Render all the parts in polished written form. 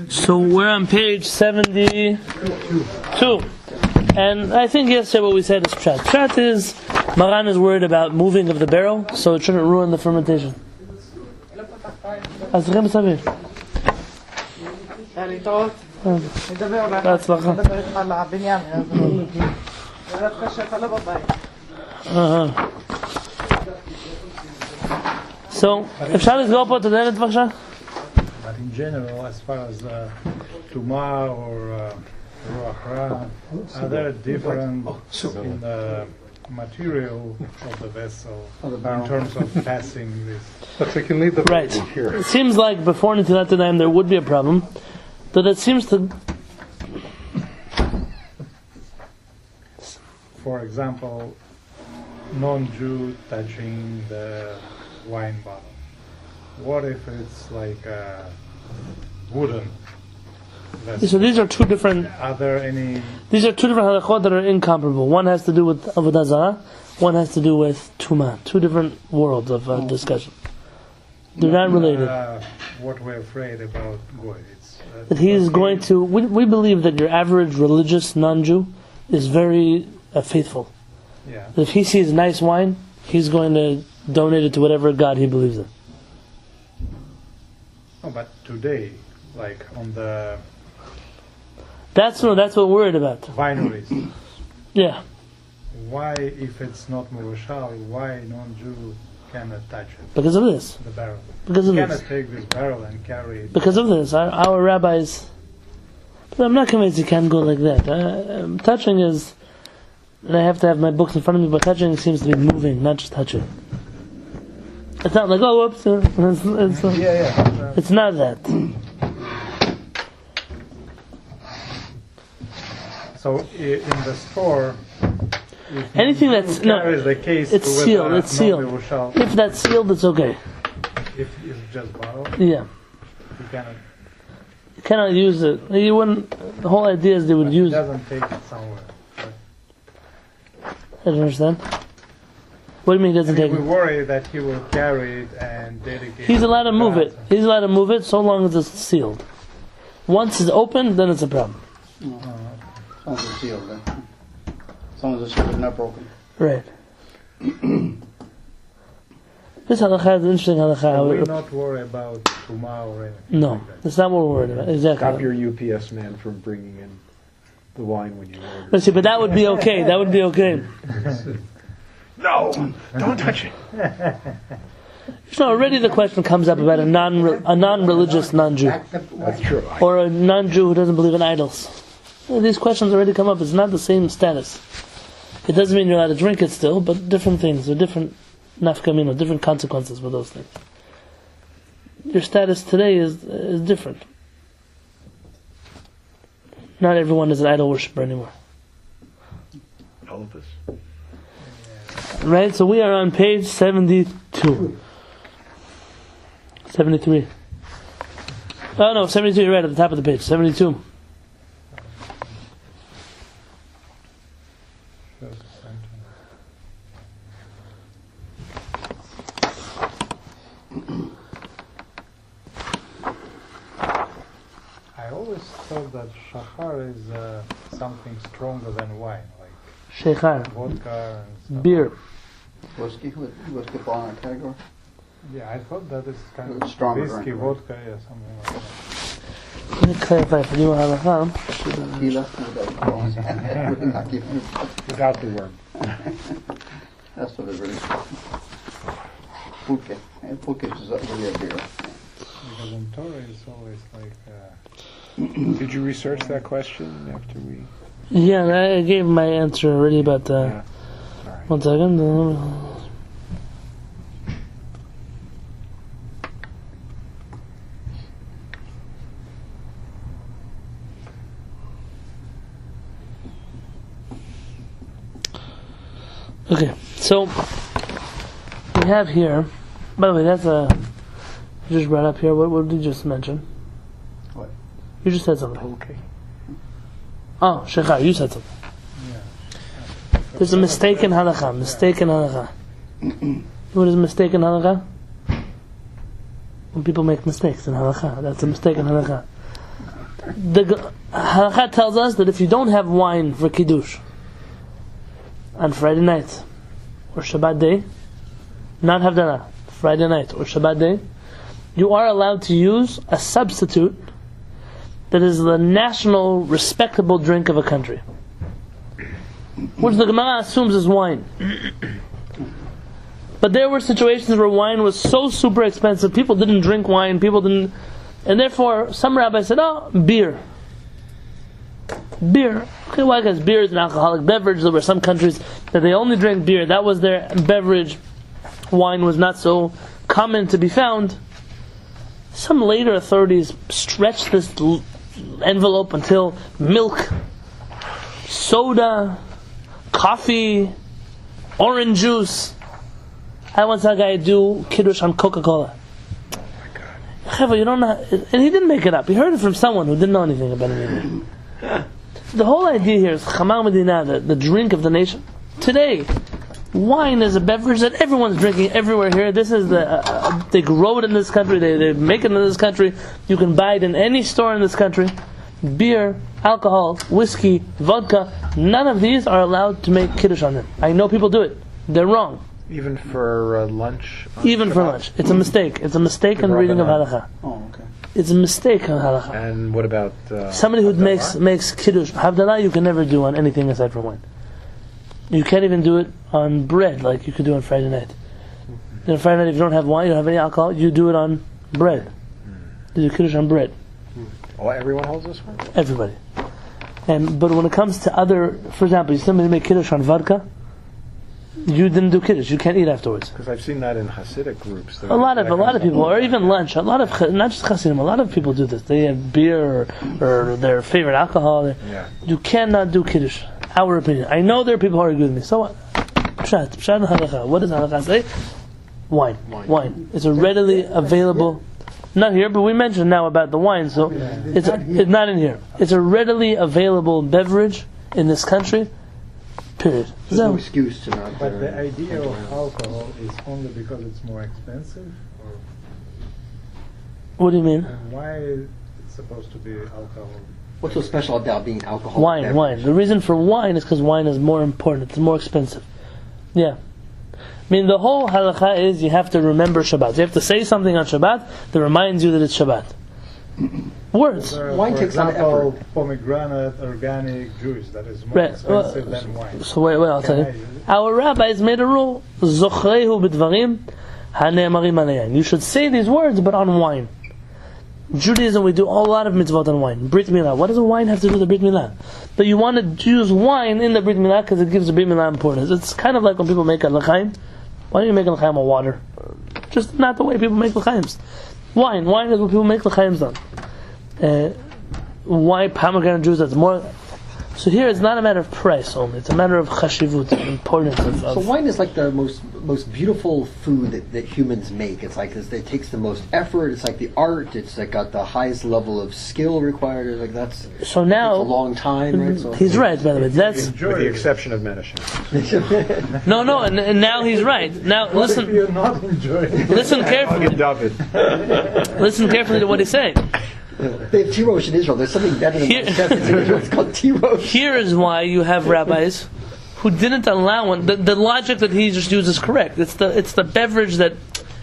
So we're on page 72. And I think yesterday what we said is Pshat. Pshat is, Maran is worried about moving of the barrel, so it shouldn't ruin the fermentation. So, אפשר לסגור פה את הדלת בבקשה? But in general, as far as Tuma or Ruach Ra, are there different in the material of the vessel in terms of passing this? But we can leave the right here. It seems like before Netilat Yadayim there would be a problem, but it seems to... For example, non-Jew touching the wine bottle. What if it's like a wooden vessel? So these are two different... Are there any... These are two different halachot that are incomparable. One has to do with Avodah Zarah, one has to do with Tumah. Two different worlds of discussion. They're not related. What we're afraid about Goy, it's... that he is going to... We believe that your average religious non-Jew is very faithful. Yeah. If he sees nice wine, he's going to donate it to whatever God he believes in. Oh, but today, like on the... That's what we're worried about. Wineries. Yeah. Why, if it's not Murashal, why non-Jew cannot touch it? Because of this. The barrel. Because of cannot this. Take this barrel and carry it. Because of this. Our rabbis... But I'm not convinced you can go like that. Touching is... And I have to have my books in front of me, but touching seems to be moving, not just touching. It's not like, oh, whoops. It's not that. So in the store, anything that's the case it's sealed. It's sealed. If that's sealed, it's okay. If it's just bottle, yeah, you cannot use it. You wouldn't. The whole idea is they would use. It doesn't take it somewhere. I don't understand. What do you mean he doesn't take we it? We worry that he will carry it and dedicate it. He's allowed to move it. He's allowed to move it so long as it's sealed. Once it's open, then it's a problem. As long as it's sealed, then. As long as it's sealed and not broken. Right. This halakha is an interesting halakha. We're not worried about Tuma or anything. No, like that. that's not what we're worried about. Exactly. Stop your UPS man from bringing in the wine when you order. Let's see, but that would be okay. That would be okay. No, don't touch it. So already the question comes up about a non-religious non-Jew. That's true. Or a non-Jew who doesn't believe in idols. These questions already come up. It's not the same status. It doesn't mean you're allowed to drink it still, but different things, or different nafkamino, different consequences with those things. Your status today is different. Not everyone is an idol worshiper anymore. All of us. Right, so we are on page 72. 73. Oh no, 72, you're right, at the top of the page. 72. I always thought that Shaar is something stronger than wine, like Shechar. vodka and stuff. Beer. Whiskey fall in that category? Yeah, I thought that is kind It's of stronger whiskey, drink, right? vodka, yeah, something like that. Let me clarify for you halakha. Tequila? Without the worm. That's what it really is. Pulque. And pulque is really a beer. Because in Torah it's always like... Did you research that question after we... Yeah, I gave my answer already about Yeah. All right. 1 second. Okay, so we have here, by the way, that's you just brought up here, what did you just mention? What? You just said something. Okay. Oh, Shechar, you said something. Yeah. There's a mistaken halakha. What is mistaken halakha? When people make mistakes in halakha, that's a mistaken halakha. The halakha tells us that if you don't have wine for kiddush on Friday night or Shabbat day, not havdalah, Friday night or Shabbat day, you are allowed to use a substitute that is the national respectable drink of a country, which the Gemara assumes is wine. But there were situations where wine was so super expensive, people didn't drink wine, and therefore some rabbis said, oh, beer. Beer. Okay, why? Because beer is an alcoholic beverage. There were some countries that they only drank beer. That was their beverage. Wine was not so common to be found. Some later authorities stretched this envelope until milk, soda, coffee, orange juice. I once saw a guy do kiddush on Coca-Cola. You don't know, and he didn't make it up. He heard it from someone who didn't know anything about anything. The whole idea here is Chamar Medina, the drink of the nation. Today, wine is a beverage that everyone's drinking everywhere here. This is they grow it in this country. They make it in this country. You can buy it in any store in this country. Beer, alcohol, whiskey, vodka. None of these are allowed to make kiddush on them. I know people do it. They're wrong. Even for lunch? Even for lunch. It's a mistake. It's a mistake in reading of halakha. Oh, okay. It's a mistake on halakha. And what about... somebody who makes kiddush. Havdalah you can never do on anything aside from wine. You can't even do it on bread like you could do on Friday night. On Friday night, if you don't have wine, you don't have any alcohol, you do it on bread. You do kiddush on bread. Oh, everyone holds this one? Everybody. But when it comes to other, for example, you somebody make kiddush on vodka, you didn't do kiddush. You can't eat afterwards. Because I've seen that in Hasidic groups. A lot of people, or even lunch. A lot of, not just Hasidim. A lot of people do this. They have beer or their favorite alcohol. Yeah. You cannot do kiddush. Our opinion. I know there are people who argue with me. So what? Pshat halakha. What does halakha say? Wine. It's a readily available. Not here, but we mentioned now about the wine. So it's not in here. It's a readily available beverage in this country. Period. There's no excuse to not. But the idea of alcohol is only because it's more expensive? Or what do you mean? and why it's supposed to be alcohol? What's so special about being alcohol? Wine. The reason for wine is because wine is more important. It's more expensive. Yeah. I mean, the whole halakha is you have to remember Shabbat. You have to say something on Shabbat that reminds you that it's Shabbat. Words. Wine takes on effort. Pomegranate organic juice that is more expensive than wine. So wait, I'll tell you. Our rabbis made a rule. Zochrehu b'dvarim hane'emarim alein. You should say these words, but on wine. Judaism, we do a lot of mitzvot on wine. Brit milah. What does a wine have to do with the Brit milah? But you want to use wine in the Brit milah because it gives the Brit milah importance. It's kind of like when people make a l'chaim. Why don't you make a l'chaim of water? Just not the way people make l'chaims. Wine is what people make l'chaims on. Why pomegranate juice? That's more. So here it's not a matter of price only. It's a matter of chashivut, importance of. So wine is like the most beautiful food that humans make. It's like it takes the most effort. It's like the art. It's like got the highest level of skill required. It's like that's. So now it's a long time, right? So he's right, by the way. That's With the exception of medicine. no, and now he's right. Now listen. If you're not enjoying Listen carefully. Listen carefully to what he's saying. They have T-Rosh in Israel. There's something better than chef in Israel. It's called T-Rosh. Here is why you have rabbis who didn't allow one. The logic that he just used is correct. It's the beverage that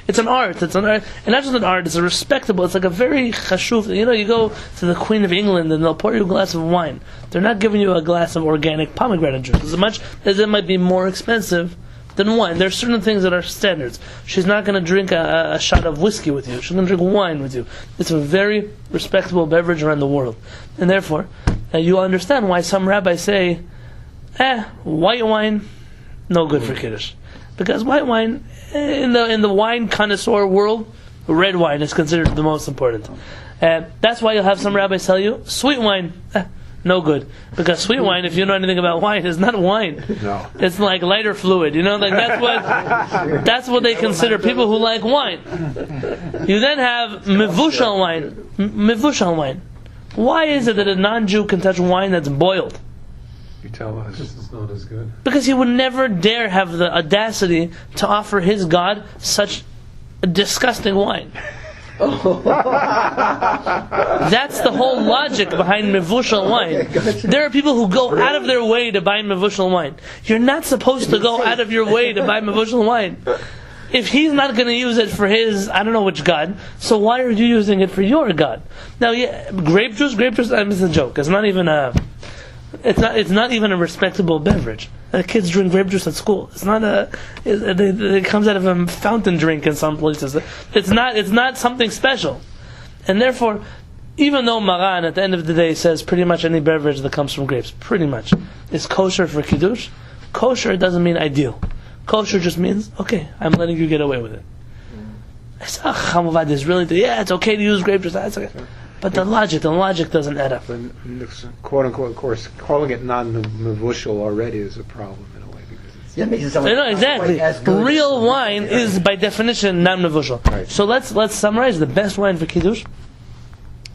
it's an art. It's an art, and not just an art. It's a respectable. It's like a very chashuv. You know, you go to the Queen of England and they'll pour you a glass of wine. They're not giving you a glass of organic pomegranate juice. As much as it might be more expensive than wine. There are certain things that are standards. She's not going to drink a shot of whiskey with you. She's going to drink wine with you. It's a very respectable beverage around the world. And therefore, you understand why some rabbis say, white wine, no good for Kiddush. Because white wine, in the wine connoisseur world, red wine is considered the most important. That's why you'll have some rabbis tell you, sweet wine, no good, because sweet wine, if you know anything about wine, is not wine. No, it's like lighter fluid. You know, like that's what they consider people who like wine. You then have mevushal wine. Mevushal wine. Why is it that a non-Jew can touch wine that's boiled? you tell us. It's not as good. Because he would never dare have the audacity to offer his God such a disgusting wine. That's the whole logic behind mevushal wine. There are people who go out of their way to buy mevushal wine. You're not supposed to go out of your way to buy mevushal wine. If he's not going to use it for his, I don't know which god, so why are you using it for your god? Now, yeah, grape juice, it's a joke. It's not even a a respectable beverage. Kids drink grape juice at school. It's not it comes out of a fountain drink in some places. It's not something special. And therefore, even though Maran at the end of the day says pretty much any beverage that comes from grapes, pretty much, is kosher for Kiddush, kosher doesn't mean ideal. Kosher just means, okay, I'm letting you get away with it. It's it's okay to use grape juice, that's okay. But the logic doesn't add up. Quote unquote, of course, calling it non-mevushal already is a problem in a way because it's Makes it sound like exactly. Real wine is by definition non-mevushal. Right. So let's summarize the best wine for Kiddush.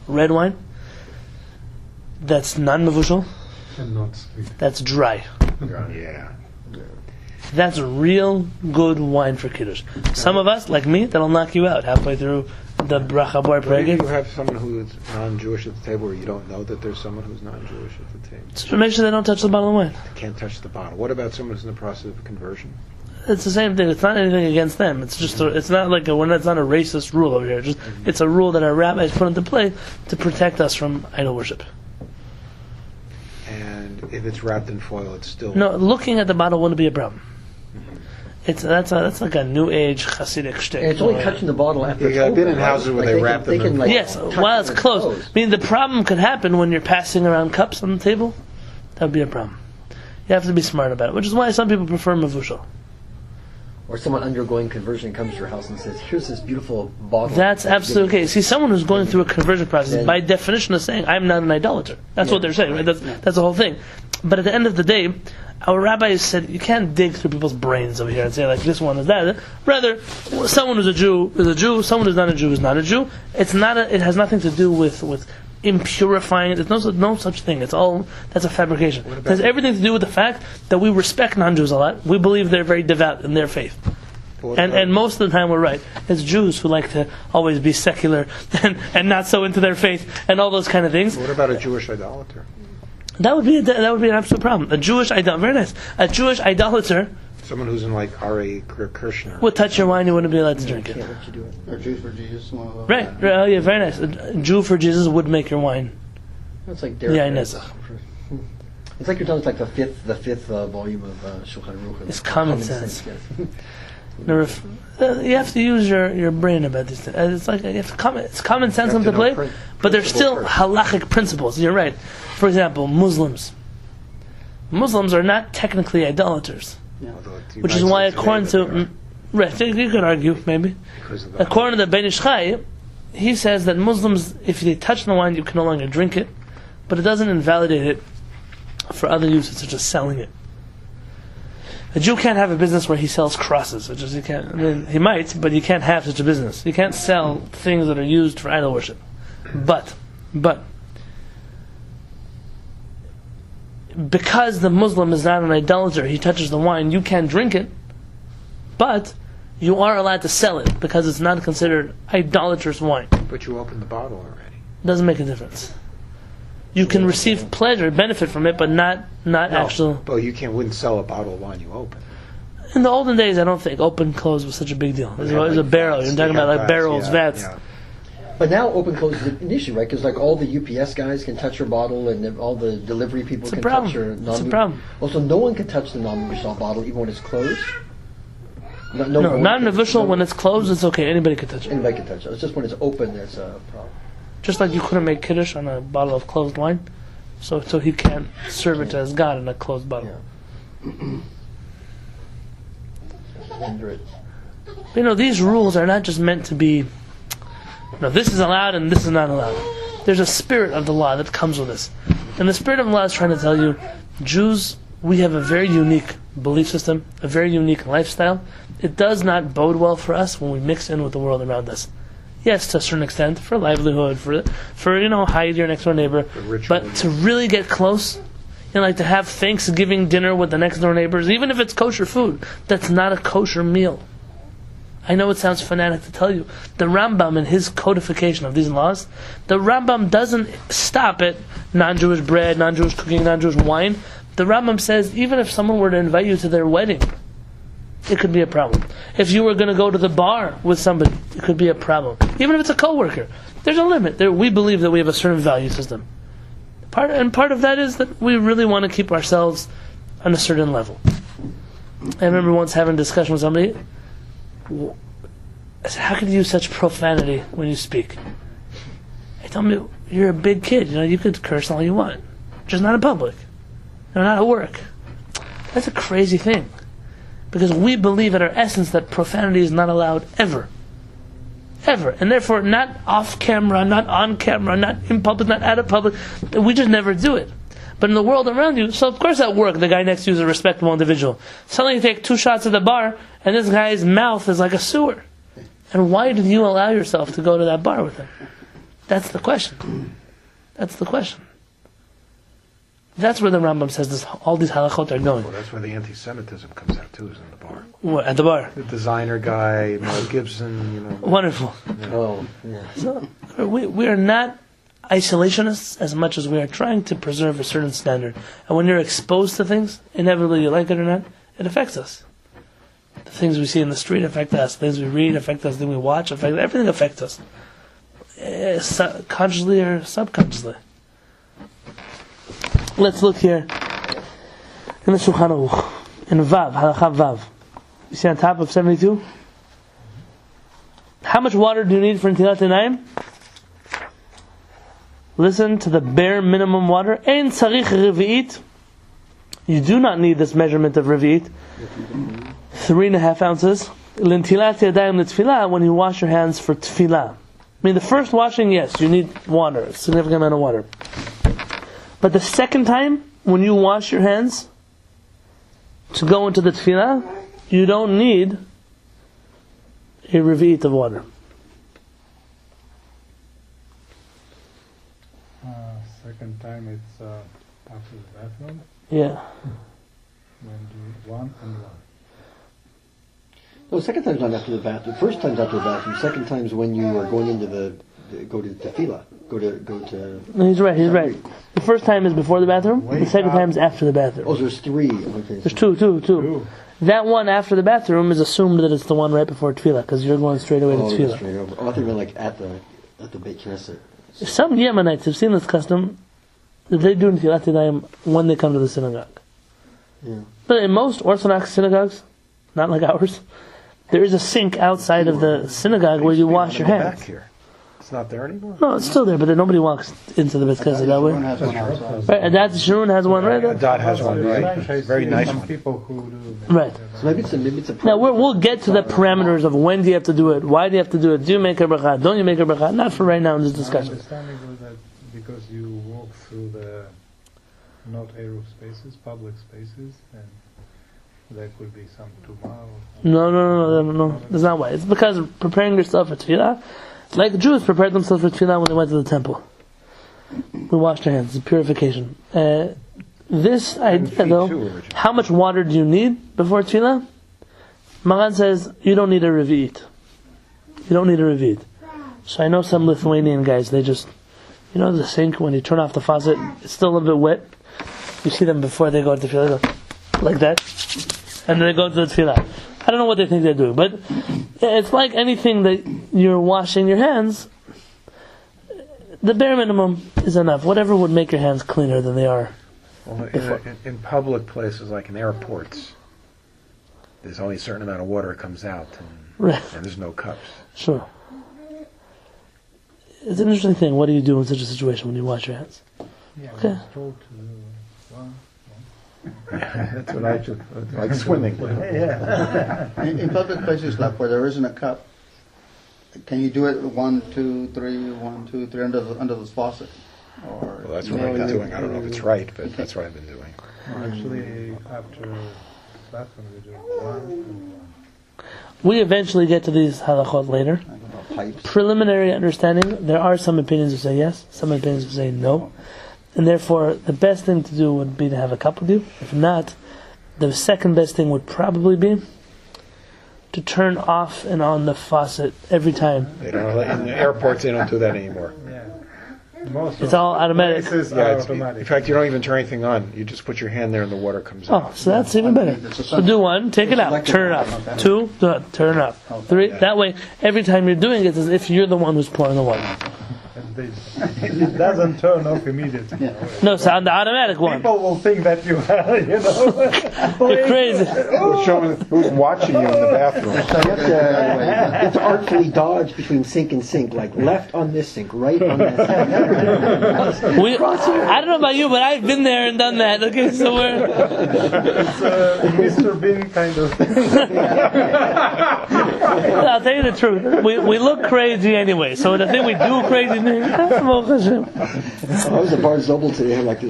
Red wine. That's non-mevushal. And not sweet. That's dry. yeah. That's real good wine for Kiddush. Some of us, like me, that'll knock you out halfway through the bracha bar But if you pregig. have someone who's non-Jewish at the table, where you don't know that there's someone who's non-Jewish at the table, So make sure they don't touch the bottle of wine. they can't touch the bottle. What about someone who's in the process of conversion? It's the same thing. It's not anything against them. It's just it's not like it's not a racist rule over here. It's a rule that our rabbis put into play to protect us from idol worship. And if it's wrapped in foil, it's still No, looking at the bottle wouldn't be a problem. That's like a new age Hasidic shtick. And it's only touching the bottle after it's I've open, been in right? houses where they wrap them in Yes, touch while them it's with closed. clothes. I mean, the problem could happen when you're passing around cups on the table. That would be a problem. You have to be smart about it, which is why some people prefer mevushal. Or someone undergoing conversion comes to your house and says, "Here's this beautiful bottle." That's absolutely okay. See, someone who's going through a conversion process, Then- by definition, is saying, "I'm not an idolater." That's what they're saying, right? That's the whole thing. But at the end of the day, our rabbis said you can't dig through people's brains over here and say like this one is that. Rather, someone who's a Jew is a Jew. Someone who's not a Jew is not a Jew. It's not. It has nothing to do with impurifying. There's no such thing. That's a fabrication. It has everything to do with the fact that we respect non-Jews a lot. We believe they're very devout in their faith. And most of the time we're right. It's Jews who like to always be secular and not so into their faith and all those kind of things. What about a Jewish idolater? That would be an absolute problem. A Jewish idolater, very nice. A Jewish idolater Someone who's in like R.A. Kirshner. would touch your wine. You wouldn't be allowed to drink it. Can't let you do it. Or Jews for Jesus, one of those. Right. Oh yeah, very nice. A Jew for Jesus would make your wine. It's like Yeah, Derek. Nezach. It's like you're telling us like the fifth volume of Shulchan Aruch. It's common sense. Yes. You have to use your brain about these things. It's like it's common sense on the play, but there's still halachic principles. You're right. For example, Muslims are not technically idolaters, which is why according to right, you could argue maybe according to the Ben Ish Chai, he says that Muslims, if they touch the wine, you can no longer drink it, but it doesn't invalidate it for other uses such as selling it. A Jew can't have a business where he sells crosses, which is he might, but you can't have such a business. You can't sell things that are used for idol worship. But because the Muslim is not an idolater, he touches the wine, you can drink it, but you are allowed to sell it because it's not considered idolatrous wine. But you opened the bottle already. Doesn't make a difference. You can receive pleasure, benefit from it, but not actual. But you wouldn't sell a bottle of wine you open. In the olden days, I don't think open close was such a big deal. It was a barrel. You're talking about like barrels, vats. Yeah. But now open close is an issue, right? Because like all the UPS guys can touch your bottle, and then all the delivery people can touch your non. It's a problem. Also, no one can touch the non-Mishal bottle even when it's closed. No, not an official. When it's closed, it's okay. Anybody can touch it. Anybody can touch it. It's just when it's open there's a problem. Just like you couldn't make kiddush on a bottle of closed wine, so he can't serve it to his God in a closed bottle. Hinder it. These rules are not just meant to be. This is allowed and this is not allowed. There's a spirit of the law that comes with this, and the spirit of the law is trying to tell you, Jews, we have a very unique belief system, a very unique lifestyle. It does not bode well for us when we mix in with the world around us. Yes, to a certain extent, for livelihood, for hide your next door neighbor, but to really get close, like to have Thanksgiving dinner with the next door neighbors, even if it's kosher food, that's not a kosher meal. I know it sounds fanatic to tell you. The Rambam, in his codification of these laws, the Rambam doesn't stop at non-Jewish bread, non-Jewish cooking, non-Jewish wine. The Rambam says even if someone were to invite you to their wedding, it could be a problem. If you were going to go to the bar with somebody, it could be a problem. Even if it's a coworker, there's a limit. We believe that we have a certain value system. Part of that is that we really want to keep ourselves on a certain level. I remember once having a discussion with somebody. I said, how can you use such profanity when you speak? He told me, you're a big kid, you could curse all you want. Just not in public. Not at work. That's a crazy thing. Because we believe at our essence that profanity is not allowed ever. Ever. And therefore not off camera, not on camera, not in public, not out of public. We just never do it. But in the world around you, so of course at work the guy next to you is a respectable individual. Suddenly you take 2 shots at the bar and this guy's mouth is like a sewer. And why did you allow yourself to go to that bar with him? That's the question. That's the question. That's where the Rambam says this, all these halachot are going. Well, that's where the anti-Semitism comes out too, is in the bar. What, at the bar? The designer guy, Mel Gibson, Wonderful. Yeah. Oh, yeah. So we are not isolationists as much as we are trying to preserve a certain standard. And when you're exposed to things, inevitably you like it or not, it affects us. The things we see in the street affect us. Things we read affect us. Things we watch affect us. Everything affects us. Consciously or subconsciously. Let's look here in the Shulchan Aruch, in Vav, Halacha Vav. You see on top of 72? How much water do you need for Netilat Einayim? Listen to the bare minimum water. Ein tzarich revi'it. You do not need this measurement of revi'it. 3.5 ounces. L'netilat yadayim l'tfilah, when you wash your hands for tfilah. I mean, the first washing, yes, you need water, a significant amount of water. But the second time, when you wash your hands to go into the tefillah, you don't need a revi'it of water. Second time it's after the bathroom. Yeah. When do one and one. No, second time's not after the bathroom. First time's after the bathroom. Second time's when you are going into go to tefillah. Go to. No, he's right. The first time is before the bathroom. The second time is after the bathroom. Oh, so there's 3. Okay. There's two. That one after the bathroom is assumed that it's the one right before tefillah, because you're going straight away to tefillah. Straight over. Oh, I think like at the Beit Knesset. Some Yemenites have seen this custom that they do Netilat Einayim when they come to the synagogue. Yeah. But in most Orthodox synagogues, not like ours, there is a sink outside of the synagogue where you wash your hands. Back here. It's not there anymore? No, it's still there, but then nobody walks into the Beit Knesset that way. Right, and that's Shurun has one right there. Dot has one, right? Very nice Some one. people who do. Right. So maybe it's a. Now we'll get to the parameters of when do you have to do it, why do you have to do it, do you make a bracha, don't you make a bracha? Not for right now in this discussion. My understanding was that because you walk through the not Eruv spaces, public spaces, and there could be some tumah. No. That's not why. It's because preparing yourself for tefillah, like Jews prepared themselves for tefillah when they went to the temple. We washed our hands. It's purification. This idea, though, how much water do you need before tefillah? Maran says you don't need a revi'it. You don't need a revi'it. So I know some Lithuanian guys, they just, the sink, when you turn off the faucet, it's still a little bit wet. You see them before they go to tefillah, they go like that, and then they go to the tefillah. I don't know what they think they're doing, but it's like anything that you're washing your hands. The bare minimum is enough. Whatever would make your hands cleaner than they are. Well, in public places like in airports, there's only a certain amount of water that comes out, and there's no cups. Sure. It's an interesting thing. What do you do in such a situation when you wash your hands? Yeah, Okay. I was told to do one. That's what I do. Like swimming. In public places like where there isn't a cup, can you do it 1, 2, 3, 1, 2, 3 under the faucet? Or Well, that's what I've been doing. I don't know if it's right, but that's what I've been doing. Actually, after bathroom, we do one and one. We eventually get to these halachot later. Pipes. Preliminary understanding, there are some opinions who say yes, some opinions who say no. And therefore, the best thing to do would be to have a cup with you. If not, the second best thing would probably be to turn off and on the faucet every time. They don't. In the airports, they don't do that anymore. Yeah. Most It's of all automatic. places Yeah, are in automatic. fact, you don't even turn anything on. You just put your hand there and the water comes Oh, out. so that's even better. So do one, take it out, turn it off. Two, turn it off. Three, that way, every time you're doing it, it's as if you're the one who's pouring the water. And it doesn't turn off immediately. No, so on the automatic one. People will think that you are, You're crazy. Who's watching you in the bathroom? So you have to artfully dodge between sink and sink, like left on this sink, right on that sink. I don't know about you, but I've been there and done that. Okay, so we're... It's a Mr. Bean kind of thing. I'll tell you the truth. We look crazy anyway, so the thing we do crazy things. I was at Bar Zobel today. Had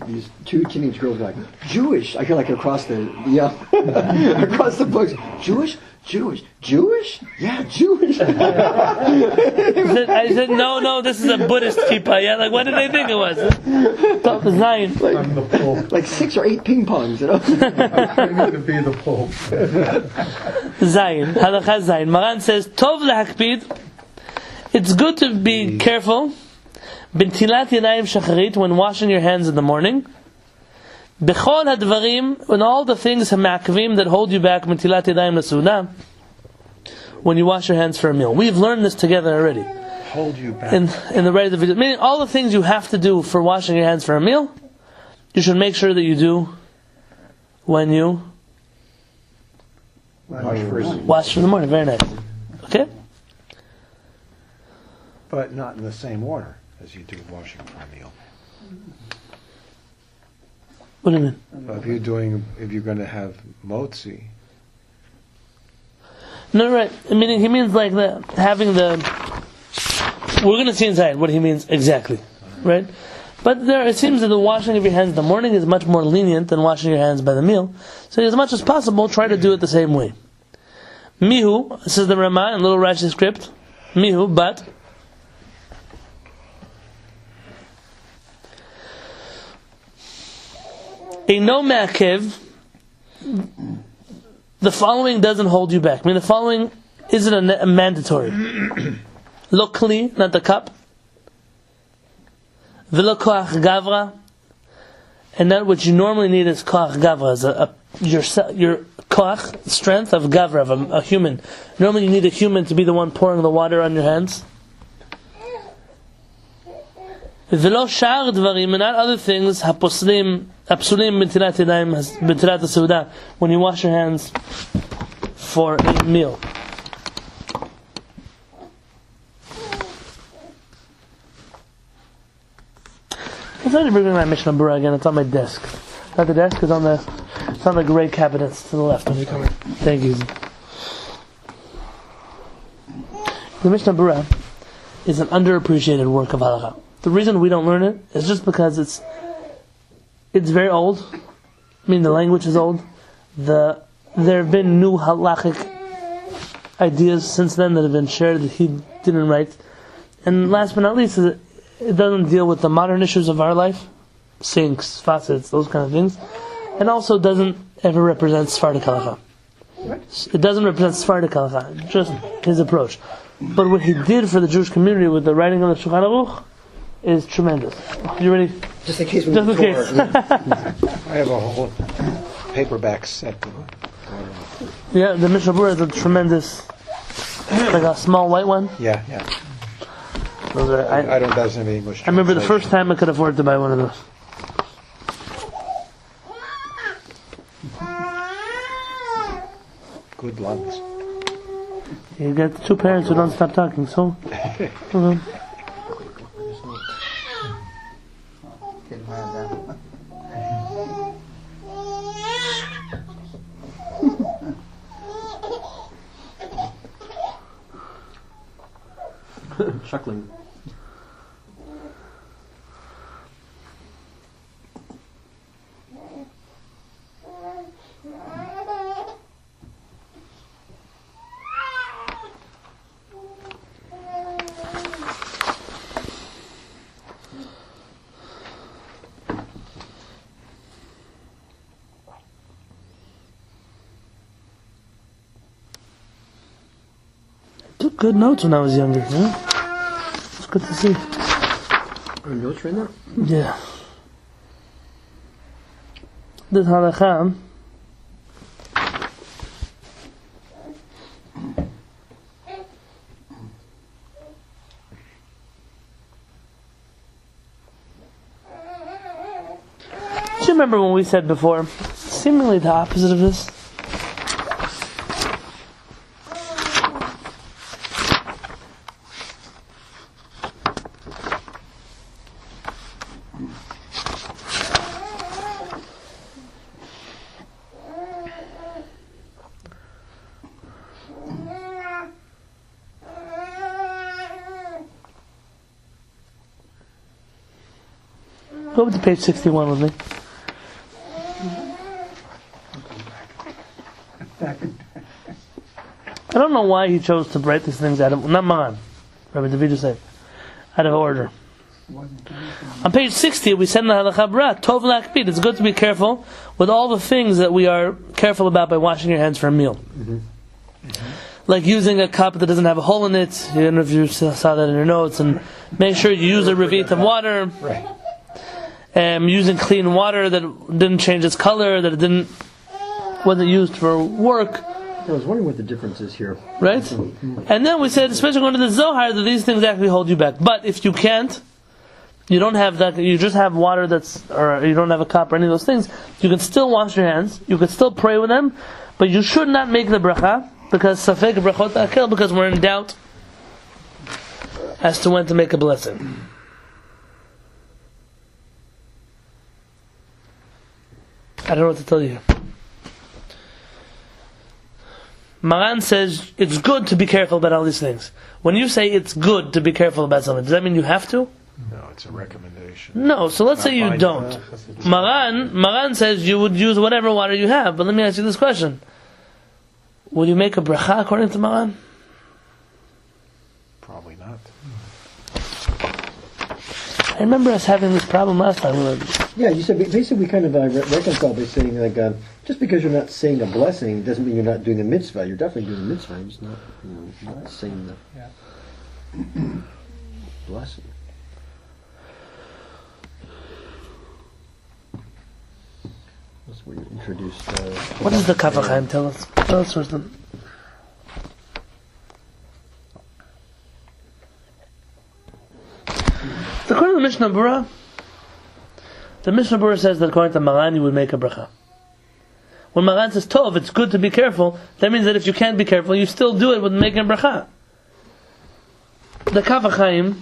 these two teenage girls like Jewish. I feel like across the across the books. Jewish. Yeah, Jewish. I said, no, this is a Buddhist kippah. Yeah, like what did they think it was? Zion. I'm the Pope. Like 6 or 8 ping pongs, you know. I need to be the Pope. Zion. Halakha Zion. Maran says, Tov lahakpid. It's good to be careful. B'ntilat yadayim shacharit, when washing your hands in the morning. B'chol hadvarim, when all the things hamakvim that hold you back, b'ntilat yadayim l'sudah, when you wash your hands for a meal. We've learned this together already. Hold you back. In the right of the video. Meaning all the things you have to do for washing your hands for a meal, you should make sure that you do when you wash in the morning. Very nice. Okay? But not in the same order as you do washing for a meal. What do you mean? But if you're going to have motzi, No, right. Meaning he means like having the. We're going to see inside what he means exactly, right? But it seems that the washing of your hands in the morning is much more lenient than washing your hands by the meal. So as much as possible, try to do it the same way. Mihu, this is the Ramah in Little Rashi script. Mihu, but. Eino ma'akev, the following doesn't hold you back. I mean, the following isn't a mandatory. Lo kli, not the cup. V'lo koach gavra, and that which you normally need is koach gavra, is your koach, strength of gavra, of a human. Normally you need a human to be the one pouring the water on your hands. V'lo shaar dvarim, and not other things, hapsulim b'ntilat yadayim, b'ntilat ha'seudah, when you wash your hands for a meal. I'm trying to bring my Mishnah Berurah again. It's on my desk. Not the desk, it's on the gray cabinets to the left. Thank you. The Mishnah Berurah is an underappreciated work of halakha. The reason we don't learn it is just because it's very old. I mean, the language is old. There have been new halachic ideas since then that have been shared that he didn't write. And last but not least, it doesn't deal with the modern issues of our life, sinks, faucets, those kind of things, and also doesn't ever represent Sephardic halakha. It doesn't represent Sephardic halakha, just his approach. But what he did for the Jewish community with the writing of the Shulchan Aruch is tremendous. You ready? Just in case we Just in case. I have a whole paperback set. Yeah, the Mishnah Berurah is a tremendous, like a small white one. Yeah. Those are, doesn't have English. I remember the first time I could afford to buy one of those. Good lungs. You got 2 parents who don't stop talking, so. Chuckling. good notes when I was younger. Yeah? It's good to see. Are notes right now? Yeah. This halakha. Do you remember when we said before, seemingly the opposite of this? Go over to page 61 with me. I don't know why he chose to write these things out of, not mine, Rabbi David said, out of order. On page 60, we said in the halakha bra, tov lakpid, it's good to be careful with all the things that we are careful about by washing your hands for a meal. Like using a cup that doesn't have a hole in it, I don't know if you saw that in your notes, and make sure you use a revit of water. Using clean water that didn't change its color, that it wasn't used for work. I was wondering what the difference is here. Right? And then we said, especially going to the Zohar, that these things actually hold you back. But if you can't, you don't have that, you just have water or you don't have a cup or any of those things, you can still wash your hands, you can still pray with them, but you should not make the bracha, because safek brachot akel, because we're in doubt as to when to make a blessing. I don't know what to tell you. Maran says it's good to be careful about all these things. When you say it's good to be careful about something, does that mean you have to? No, it's a recommendation. No, so let's say you don't. Maran says you would use whatever water you have, but let me ask you this question. Will you make a bracha according to Maran? Probably not. I remember us having this problem last time. Yeah, you said basically we kind of reconcile by saying like just because you're not saying a blessing doesn't mean you're not doing a mitzvah. You're definitely doing a mitzvah. You're just not, you're not saying the blessing. That's where you introduced. What does the Kaf HaChaim tell us? Tell us first. According to the Mishnah Berurah, the Mishnah Berurah says that according to Maran you would make a bracha. When Maran says tov, it's good to be careful, that means that if you can't be careful, you still do it with making a bracha. The Kaf HaChaim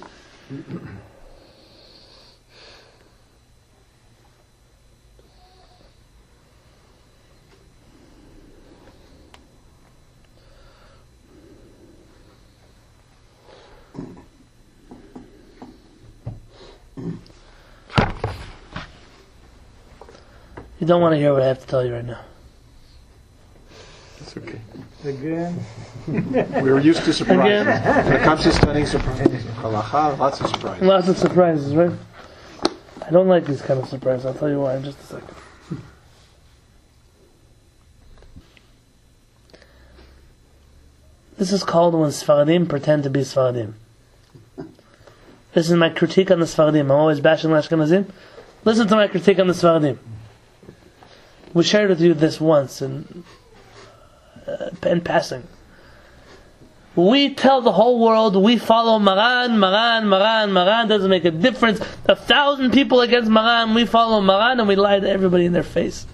you don't want to hear what I have to tell you right now. It's okay. Again, We're used to surprises. When it comes to studying surprises, halacha, lots of surprises. Lots of surprises, right? I don't like these kind of surprises. I'll tell you why in just a second. This is called when Sfaradim pretend to be Sfaradim. This is my critique on the Sfaradim. I'm always bashing Ashkenazim. Listen to my critique on the Sfaradim. We shared with you this once in passing. We tell the whole world we follow Maran. Maran doesn't make a difference. 1,000 people against Maran, we follow Maran, and we lie to everybody in their face.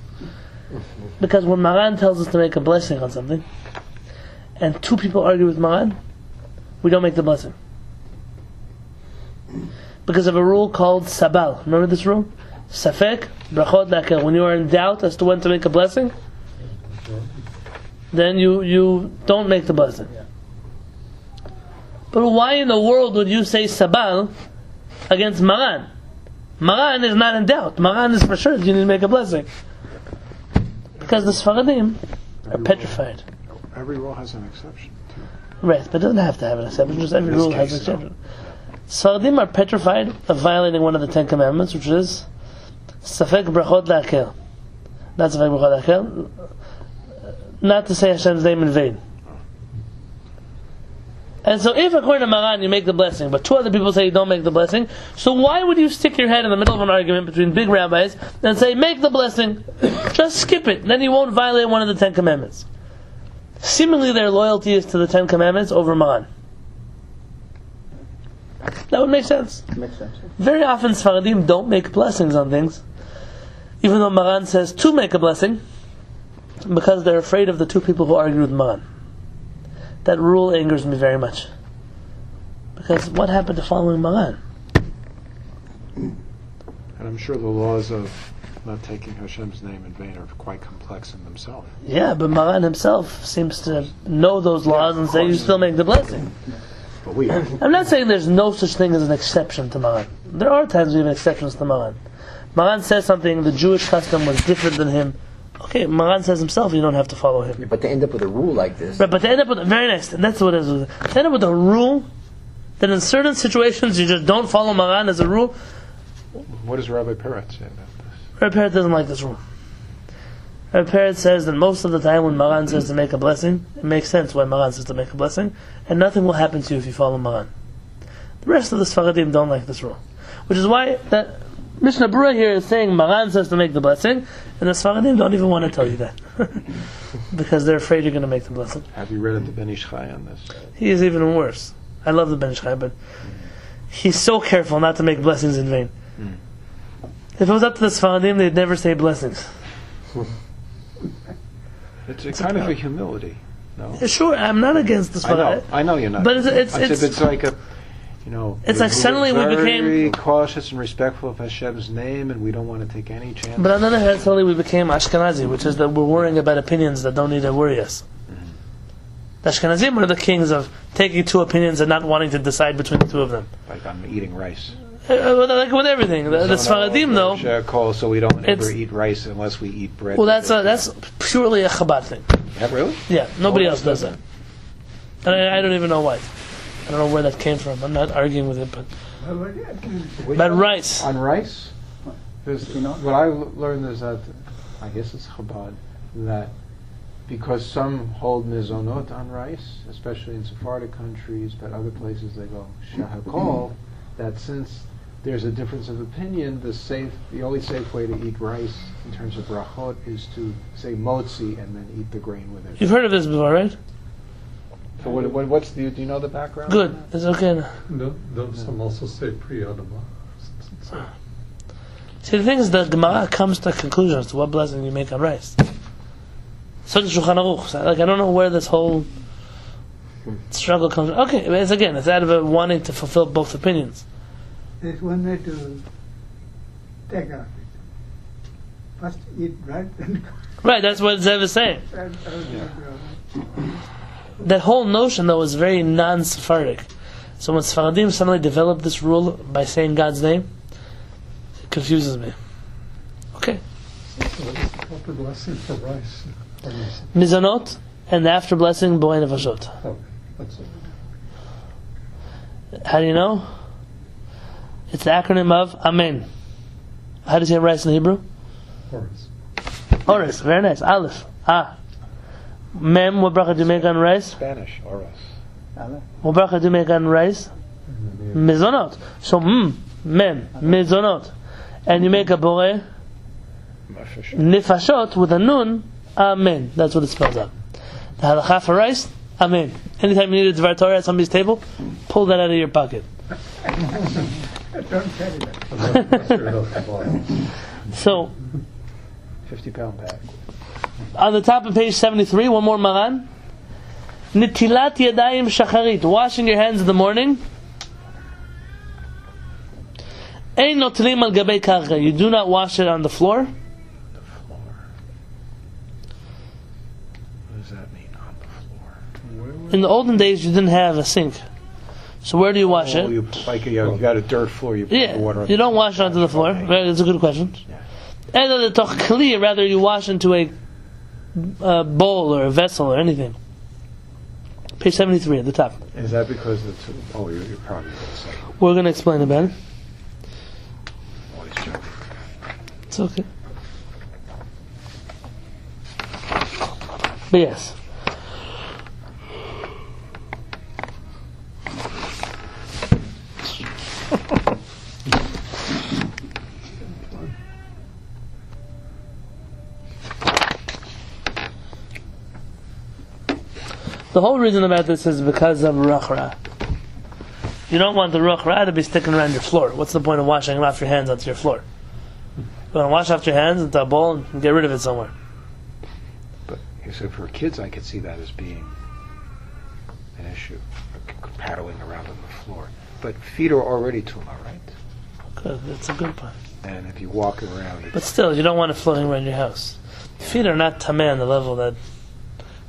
Because when Maran tells us to make a blessing on something, and 2 people argue with Maran, we don't make the blessing. Because of a rule called Sabal. Remember this rule? Safek, brachot lakel. When you are in doubt as to when to make a blessing, then you don't make the blessing. But why in the world would you say Sabal against Maran? Maran is not in doubt. Maran is for sure you need to make a blessing. Because the Sfaradim are petrified. Every rule has an exception, too. Right, but it doesn't have to have an exception. Just every rule has an exception. Sfaradim are petrified of violating one of the 10 commandments, which is Safek brachot lakel. Not Safek brachot lakel. Not to say Hashem's name in vain. And so if according to Maran you make the blessing, but two other people say you don't make the blessing, so why would you stick your head in the middle of an argument between big rabbis and say, make the blessing? Just skip it. Then you won't violate one of the 10 commandments. Seemingly their loyalty is to the 10 commandments over Maran. That would make sense. Makes sense. Very often Sfaradim don't make blessings on things, even though Maran says to make a blessing, because they're afraid of the two people who argue with Maran. That rule angers me very much. Because what happened to following Maran? And I'm sure the laws of not taking Hashem's name in vain are quite complex in themselves. Yeah, but Maran himself seems to know those laws and say you still make the blessing. But we I'm not saying there's no such thing as an exception to Maran. There are times we have exceptions to Maran. Maran says something, the Jewish custom was different than him. Okay, Maran says himself you don't have to follow him. But to end up with a rule like this. Right, but to end up with very nice, and that's what it is. To end up with a rule that in certain situations you just don't follow Maran as a rule. What does Rabbi Peretz say about this? Rabbi Peretz doesn't like this rule. Rabbi Peretz says that most of the time when Maran says to make a blessing, it makes sense why Maran says to make a blessing, and nothing will happen to you if you follow Maran. The rest of the Sfaradim don't like this rule, which is why that Mishnah Berurah here is saying Maran says to make the blessing, and the Sfaradim don't even want to tell you that because they're afraid you're going to make the blessing. Have you read the Ben Ish Chai on this? He is even worse. I love the Ben Ish Chai, but he's so careful not to make blessings in vain. If it was up to the Sfaradim, they'd never say blessings. It's kind of a humility, no? Sure, I'm not against the Sfaradim. I know you're not. But it's like a, it's like suddenly we became very cautious and respectful of Hashem's name, and we don't want to take any chances. But on the other hand, suddenly we became Ashkenazi, which is that we're worrying about opinions that don't need to worry us. The Ashkenazim are the kings of taking two opinions and not wanting to decide between the two of them. Like I'm eating rice. Like with everything. The Sfaradim, though. So we don't ever eat rice unless we eat bread. Well, that's purely a Chabad thing. Yeah, really? Yeah, nobody else does that. And I don't even know why. I don't know where that came from. I'm not arguing with it, but rice. On rice? What I learned is that, I guess it's Chabad, that because some hold mizonot on rice, especially in Sephardic countries, but other places they go shahakol, that since there's a difference of opinion, the only safe way to eat rice in terms of brachot is to say motzi and then eat the grain with it. You've heard of this before, right? So do you know the background? Good. It's okay. Don't some also say pre-Adama? See, the thing is, the Gemara comes to conclusions to what blessing you make on rice. So does Shulchan Aruch. Like, I don't know where this whole struggle comes from. Okay, it's out of a wanting to fulfill both opinions. There's one way to take out it. First eat right, then Right, that's what Zev is saying. That whole notion, though, is very non-Sephardic. So when Sephardim suddenly developed this rule by saying God's name, it confuses me. Okay. What the blessing for rice? Mizanot, and after blessing, Bo'ei Nefashot. Okay, that's it. How do you know? It's the acronym of Amen. How do you say rice in Hebrew? Horace. Oris, very nice. Aleph. Mem, what bracha do you make on rice? Spanish, oros. What bracha do you make on rice? Mizonot. So, mem, mizonot. And you make a Bo'ei Nefashot with a nun, Amen. That's what it spells out. The halakha for rice, Amen. Anytime you need a Dvar Torah at somebody's table, pull that out of your pocket. don't carry that. So, 50-pound bag. on the top of page 73, one more Maran. Nitilat yadayim shacharit. Washing your hands in the morning. Ein notlim al gabei karka. You do not wash it on the floor. The floor. What does that mean, on the floor? In the olden days, you didn't have a sink. So where do you wash it? You got a dirt floor, you put the water on. You don't wash it onto the floor. Right, that's a good question. Yeah. Rather, you wash into a bowl or a vessel or anything. Page 73 at the top. Is that because you're probably going to say. We're going to explain about it. Always joking. It's okay. But yes. The whole reason about this is because of ruach ra. You don't want the ruach ra to be sticking around your floor. What's the point of washing it off your hands onto your floor? You want to wash off your hands into a bowl and get rid of it somewhere. But so for kids, I could see that as being an issue, paddling around on the floor. But feet are already tuma, right? Good, that's a good point. And if you walk around, But still, you don't want it floating around your house. Feet are not tameh on the level that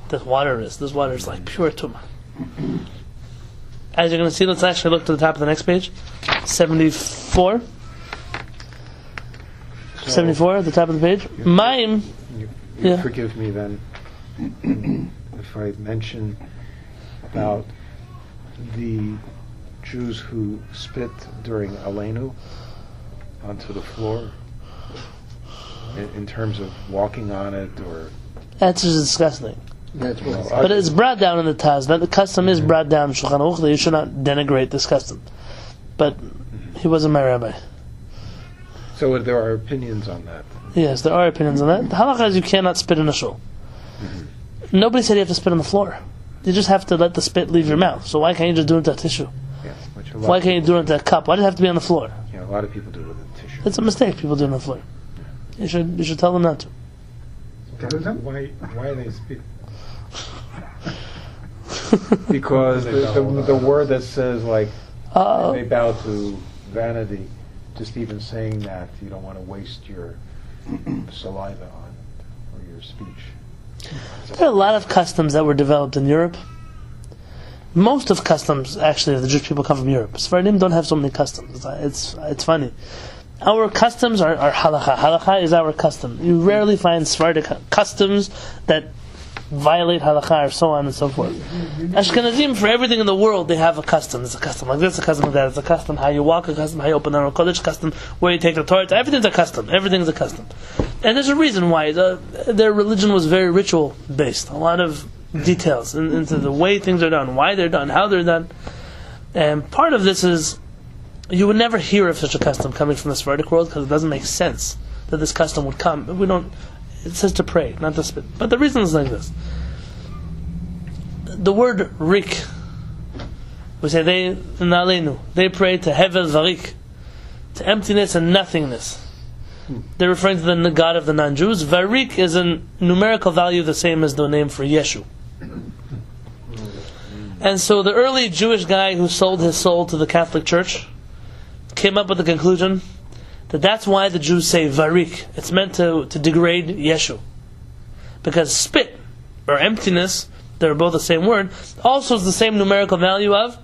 this water is. This water is like pure tuma. As you're going to see, let's actually look to the top of the next page. 74. 74 at the top of the page. Mayim. You forgive me then if I mention about the Jews who spit during Aleinu onto the floor in terms of walking on it or... That's just disgusting. That's what But it's brought down in the Taz. That the custom is brought down in Shulchan Aruch that you should not denigrate this custom. But he wasn't my rabbi. So there are opinions on that. Yes, there are opinions on that. The halacha is you cannot spit in a shul. Nobody said you have to spit on the floor. You just have to let the spit leave your mouth. So why can't you just do it into a tissue? Yeah, which a lot Why of can't you do it into a cup? Why does it have to be on the floor? a lot of people do it with a tissue. It's a mistake. People do it on the floor. You should tell them not to. Why they spit? Because the word that says like they bow to vanity, just even saying that you don't want to waste your saliva on it or your speech. There are a lot of customs that were developed in Europe. Most of customs, actually, of the Jewish people come from Europe. Sephardim don't have so many customs. It's funny. Our customs are halacha. Halacha is our custom. You rarely find Sephardic customs that violate halacha or so on and so forth. Ashkenazim, for everything in the world, they have a custom. It's a custom like this, a custom like that. It's a custom how you walk, a custom how you open the Kollel, custom where you take the Torah. Everything's a custom. Everything's a custom. And there's a reason why. Their religion was very ritual based. A lot of details into the way things are done, why they're done, how they're done. And part of this is you would never hear of such a custom coming from the Sephardic world because it doesn't make sense that this custom would come. It says to pray, not to spit. But the reason is like this. The word rik, we say they pray to hevel varik, to emptiness and nothingness. They're referring to the God of the non-Jews. Varik is a numerical value the same as the name for Yeshu. And so the early Jewish guy who sold his soul to the Catholic Church came up with the conclusion that that's why the Jews say varik. It's meant to degrade Yeshu. Because spit, or emptiness, they're both the same word, also is the same numerical value of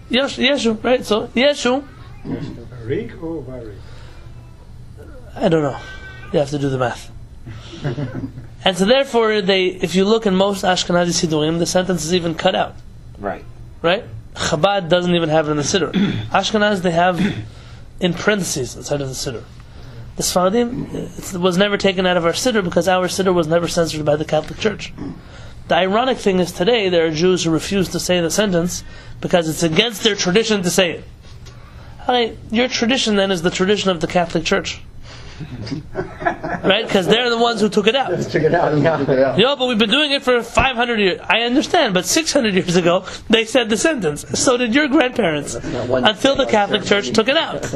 Yeshu, right? So Yeshu, Varik or varik? I don't know. You have to do the math. And so therefore, if you look in most Ashkenazi Sidurim, the sentence is even cut out. Right. Right? Chabad doesn't even have it in the Siddur. Ashkenaz, they have in parentheses inside of the Siddur. The Sfaradim, it was never taken out of our Siddur because our Siddur was never censored by the Catholic Church. The ironic thing is today there are Jews who refuse to say the sentence because it's against their tradition to say it. Alright, your tradition then is the tradition of the Catholic Church. Right? Because they're the ones who took it out. Took it out, yeah. You know, but we've been doing it for 500 years. I understand, but 600 years ago, they said the sentence. So did your grandparents. Until the Catholic Church took it out.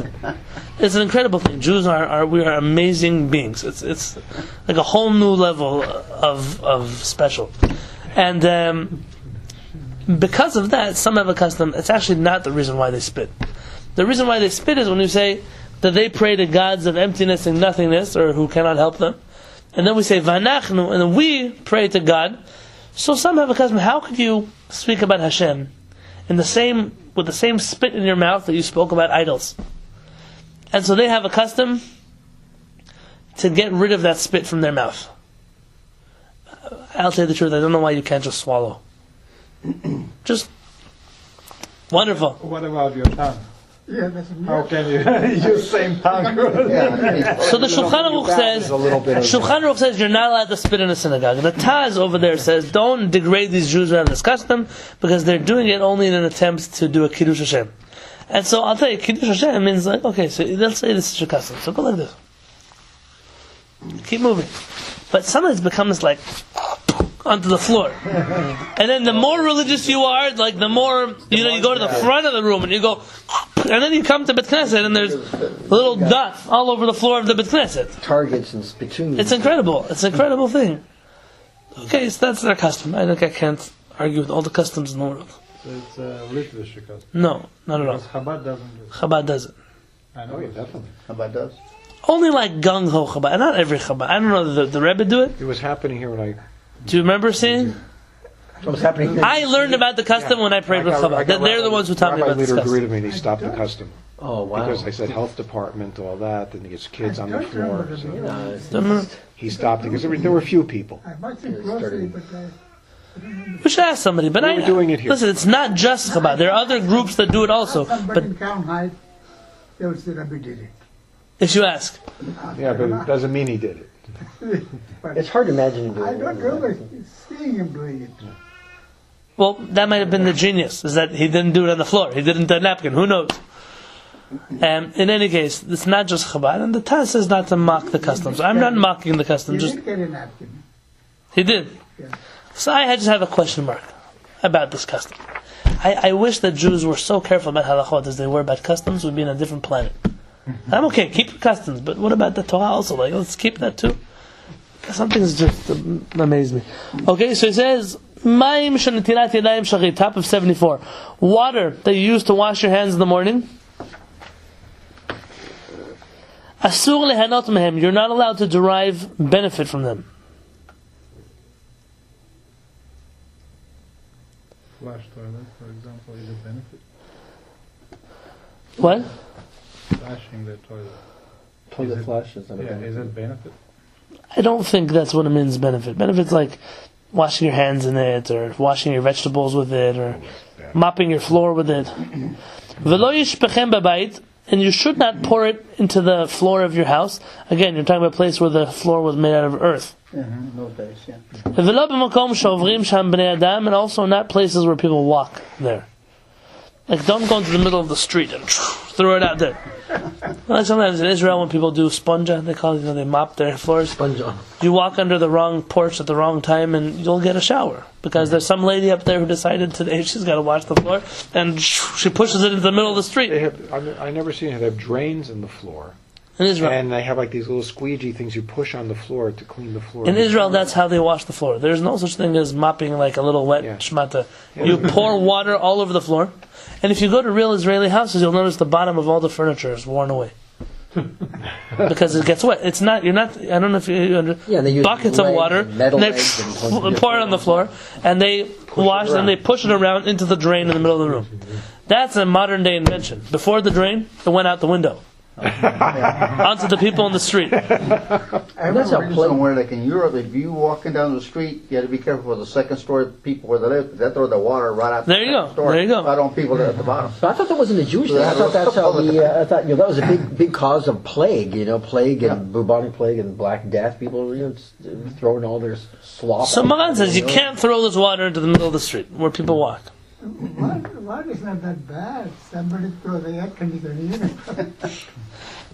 It's an incredible thing. Jews we are amazing beings. It's like a whole new level of special. And because of that, some have a custom. It's actually not the reason why they spit. The reason why they spit is when you say that they pray to gods of emptiness and nothingness, or who cannot help them. And then we say, Vanachnu, and then we pray to God. So some have a custom, how could you speak about Hashem with the same spit in your mouth that you spoke about idols? And so they have a custom to get rid of that spit from their mouth. I'll tell you the truth, I don't know why you can't just swallow. Just wonderful. What about your tongue? Yeah, that's How can you use same tongue? So the Shulchan Aruch says you're not allowed to spit in a synagogue. The Taz over there says don't degrade these Jews around this custom because they're doing it only in an attempt to do a Kiddush Hashem. And so I'll tell you, Kiddush Hashem means like, okay, so they'll say this is your custom. So go like this. Keep moving. But sometimes it becomes like, onto the floor. And then the more religious you are, like the more, you go to the front of the room and you go, and then you come to Bet Knesset and there's little dots all over the floor of the Bet Knesset. Targets and spittoons. It's incredible. It's an incredible thing. Okay, so that's their custom. I think I can't argue with all the customs in the world. So it's a Litvish custom. No, not at all. Because Chabad doesn't do it. Chabad doesn't. I know it definitely. Chabad does. Only like gung ho Chabad, and not every Chabad. I don't know. The Rebbe do it. It was happening here when I. Do you remember seeing? What's happening? I learned about the custom when I prayed with Chabad. They're the ones who taught me about this Rabbi custom. agreed with me and he stopped the custom. Oh wow! Because I said health department, all that, and his kids on the floor. So Remember? he stopped it because there were few people. I watched it closely, but We should ask somebody. But We were doing it here. Listen, it's not just Chabad. There are other groups that do it also. somebody But in Crown Heights, they would say Rabbi did it. if you ask, Yeah, but it doesn't mean he did it. But It's hard to imagine him doing I it. don't remember seeing him doing it. well, that might have been the genius. Is that he didn't do it on the floor? He didn't do a napkin. Who knows? In any case, it's not just Chabad, and the Taz says not to mock the customs. I'm not mocking the He customs. Just did get a napkin. he did. Yeah. So I just have a question mark about this custom. I wish that Jews were so careful about halachot as they were about customs. We'd be in a different planet. I'm okay, keep your customs, but what about the Torah also? Like, let's keep that too. Some things just amaze me. Okay, so it says, Mayim shenetilat yadayim shachit, top of 74. Water that you use to wash your hands in the morning. Asur lehanot mehem, you're not allowed to derive benefit from them. Flush toilet, for example, is a benefit. What? Flushing the toilet. Toilet flush is Yeah, is it benefit? I don't think that's what it means, benefit. Benefit's like washing your hands in it, or washing your vegetables with it, or mopping your floor with it. V'lo yishpechem b'bayit, and you should not pour it into the floor of your house. Again, you're talking about a place where the floor was made out of earth. In those days, yeah. V'lo b'makom shovrim sham bnei adam, and also not places where people walk there. Like, don't go into the middle of the street and throw it out there. Well, sometimes in Israel, when people do sponja, they call it, they mop their floors. Sponge. You walk under the wrong porch at the wrong time, and you'll get a shower because there's some lady up there who decided today she's got to wash the floor, and she pushes it into the middle of the street. They have. I never seen it. They have drains in the floor, In Israel, and they have like these little squeegee things you push on the floor to clean the floor. in Israel, that's how they wash the floor. There's no such thing as mopping like a little wet Yeah. shmata. You pour water all over the floor, and if you go to real Israeli houses, you'll notice the bottom of all the furniture is worn away. Because it gets wet. It's not. You're not. I don't know if you Yeah, they use buckets of legs water. and metal And they legs and pour it on the floor, and they wash and they push it around into the drain in the middle of the room. That's a modern day invention. Before the drain, it went out the window onto the people in the street. I That's remember how reading play- somewhere, like in Europe, if you walking down the street, you have to be careful with the second story people where they live. They throw the water right out. There you go. There you go. Right on people at the bottom. But I thought that wasn't a Jewish thing. I thought that's how I thought that was a big cause of plague. Plague and bubonic plague and Black Death. People, throwing all their slop. So Maran says you can't throw this water into the middle of the street where people walk. Water is not that bad. Somebody throw the air conditioning in it.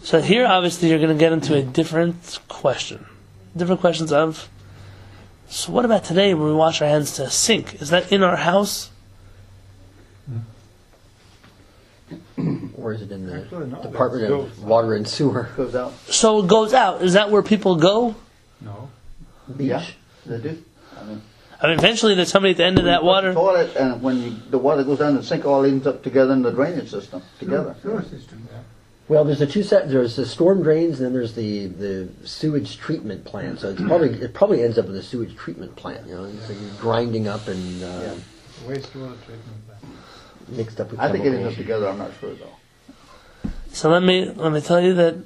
So here, obviously, you're going to get into a different question. Different questions of, so what about today when we wash our hands to a sink? Is that in our house? Or is it in the Actually, no, Department that's- of Water and Sewer? Goes out. So it goes out. Is that where people go? No. Beach. Yeah, they do. I mean, eventually there's somebody at the end of that water. Toilet, and when the water goes down the sink, all ends up together in the drainage system together. Sewer system. Well, there's there's the storm drains, and then there's the sewage treatment plant. So it probably ends up in the sewage treatment plant. It's like grinding up and Wastewater treatment plant. mixed up with. I think it ends chemicals. up together. I'm not sure though. So let me tell you that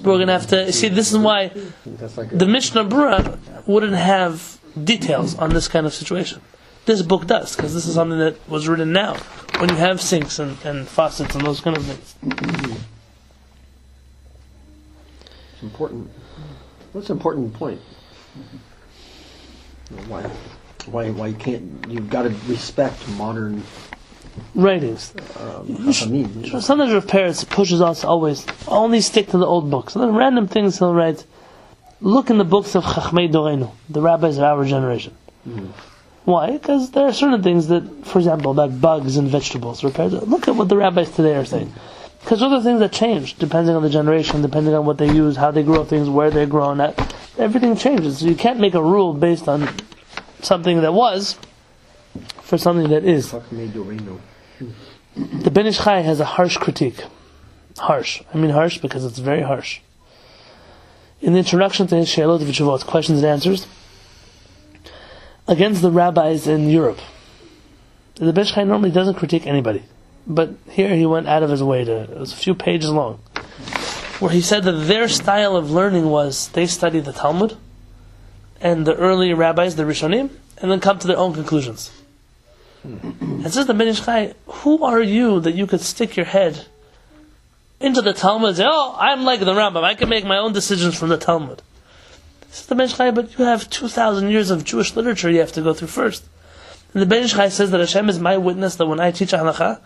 we're going to have to see. This is why That's like the Mishnah Berurah wouldn't have details on this kind of situation. This book does, because this is something that was written now, when you have sinks and faucets and those kind of things. It's important. That's an important point. Why can't you've got to respect modern Writings. HaShamayim. Sometimes Rav Peretz pushes us always only stick to the old books. And then random things he'll write. look in the books of Chachmei Dorenu, the rabbis of our generation. Why? Because there are certain things that, for example, about bugs and vegetables. Look at what the rabbis today are saying. Because those are things that change, depending on the generation, depending on what they use, how they grow things, where they're grown at. Everything changes. So you can't make a rule based on something that was for something that is. The Ben Ish Chai has a harsh critique. Harsh. I mean harsh because it's very harsh. In the introduction to his She'alot v'Tshuvot, questions and answers, against the rabbis in Europe. The Ben Ish Chai normally doesn't critique anybody. But here he went out of his way it was a few pages long, where he said that their style of learning was, they study the Talmud, and the early rabbis, the Rishonim, and then come to their own conclusions. And says the Ben Ish Chai, who are you that you could stick your head into the Talmud and say, oh, I'm like the Rambam, I can make my own decisions from the Talmud. Says the Ben Ish Chai, but you have 2,000 years of Jewish literature you have to go through first. And the Ben Ish Chai says that Hashem is my witness that when I teach Halacha,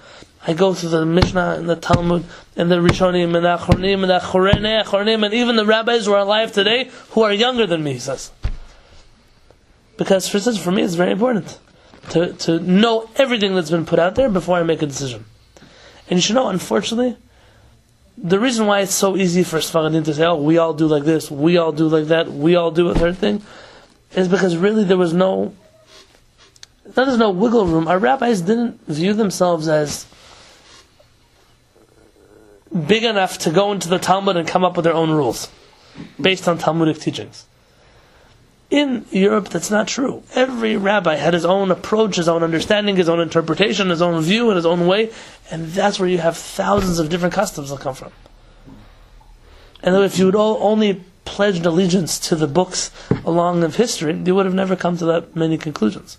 I go through the Mishnah and the Talmud and the Rishonim and the Achronim and the Achronim and even the rabbis who are alive today who are younger than me, he says. Because for me it's very important to know everything that's been put out there before I make a decision. And you should know, unfortunately, the reason why it's so easy for Sfaradim to say, oh, we all do like this, we all do like that, we all do a third thing, is because really there's no wiggle room. Our rabbis didn't view themselves as big enough to go into the Talmud and come up with their own rules based on Talmudic teachings. In Europe, that's not true. Every rabbi had his own approach, his own understanding, his own interpretation, his own view, in his own way, and that's where you have thousands of different customs that come from. And if you would only pledged allegiance to the books along of history, you would have never come to that many conclusions.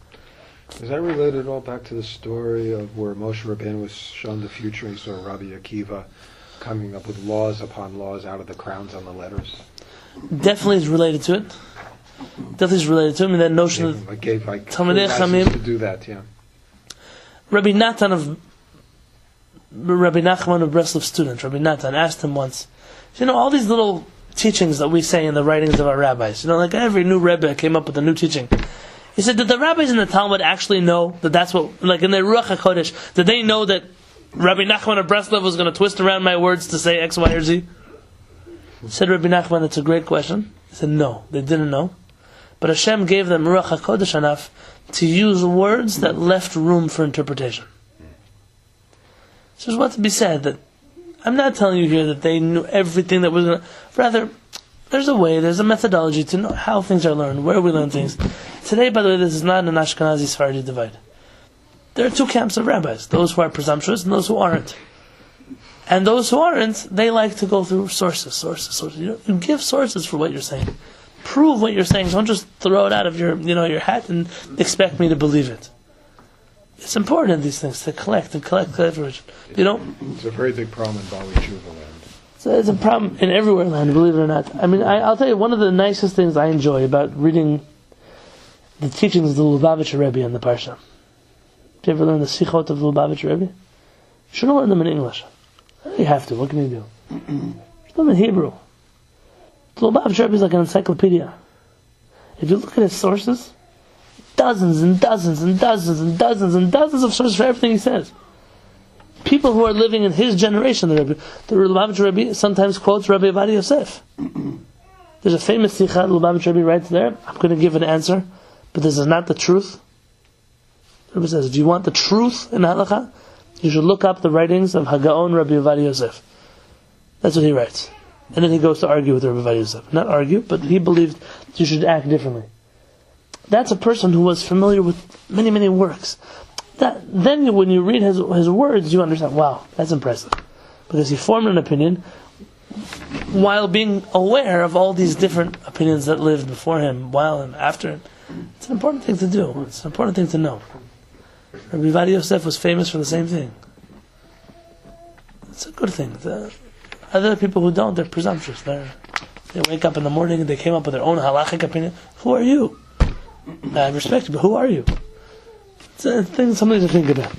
Is that related at all back to the story of where Moshe Rabbeinu was shown the future and he saw Rabbi Akiva coming up with laws upon laws out of the crowns on the letters? Definitely is related to it. Definitely is related to it. I mean, that notion of Talmidei Chachamim to do that, yeah. Rabbi Nachman of Breslov student, Rabbi Yonatan, asked him once, all these little teachings that we say in the writings of our rabbis, like every new Rebbe came up with a new teaching. He said, did the rabbis in the Talmud actually know that that's what, like in their Ruach HaKodesh, did they know that Rabbi Nachman of Breslov was going to twist around my words to say X, Y, or Z? Said Rabbi Nachman, that's a great question. He said, no, they didn't know. But Hashem gave them Ruach HaKodesh enough to use words that left room for interpretation. So there's what to be said, that I'm not telling you here that they knew everything that was going to, rather, there's a way, there's a methodology to know how things are learned, where we learn things. Today, by the way, this is not an Ashkenazi Sephardi divide. There are two camps of rabbis, those who are presumptuous and those who aren't. And those who aren't, they like to go through sources. You give sources for what you're saying. Prove what you're saying. Don't just throw it out of your hat and expect me to believe it. It's important, these things, to collect information. It's a very big problem in Bali Tshuva land. So it's a problem in everywhere land, believe it or not. I mean, I'll tell you, one of the nicest things I enjoy about reading the teachings of the Lubavitcher Rebbe in the Parsha. Did you ever learn the Sichot of the Lubavitcher Rebbe? You should learn them in English. You have to. What can you do? You should learn them in Hebrew. The Lubavitcher Rebbe is like an encyclopedia. If you look at his sources, dozens and dozens and dozens and dozens and dozens of sources for everything he says. People who are living in his generation, the Lubavitcher Rebbe sometimes quotes Rabbi Ovadia Yosef. There's a famous Sikha, the Lubavitcher Rebbe writes there, I'm going to give an answer, but this is not the truth. The Rebbe says, if you want the truth in Halacha, you should look up the writings of Hagaon Rabbi Ovadia Yosef. That's what he writes. And then he goes to argue with Rabbi Ovadia Yosef. Not argue, but he believed you should act differently. That's a person who was familiar with many, many works. Then when you read his words, you understand, wow, that's impressive. Because he formed an opinion while being aware of all these different opinions that lived before him, while and after him. It's an important thing to do. It's an important thing to know. Rabbi Ovadia Yosef was famous for the same thing. It's a good thing. Other people who don't, they're presumptuous. They wake up in the morning and they came up with their own halachic opinion. Who are you? I respect you, but who are you? It's a thing, something to think about.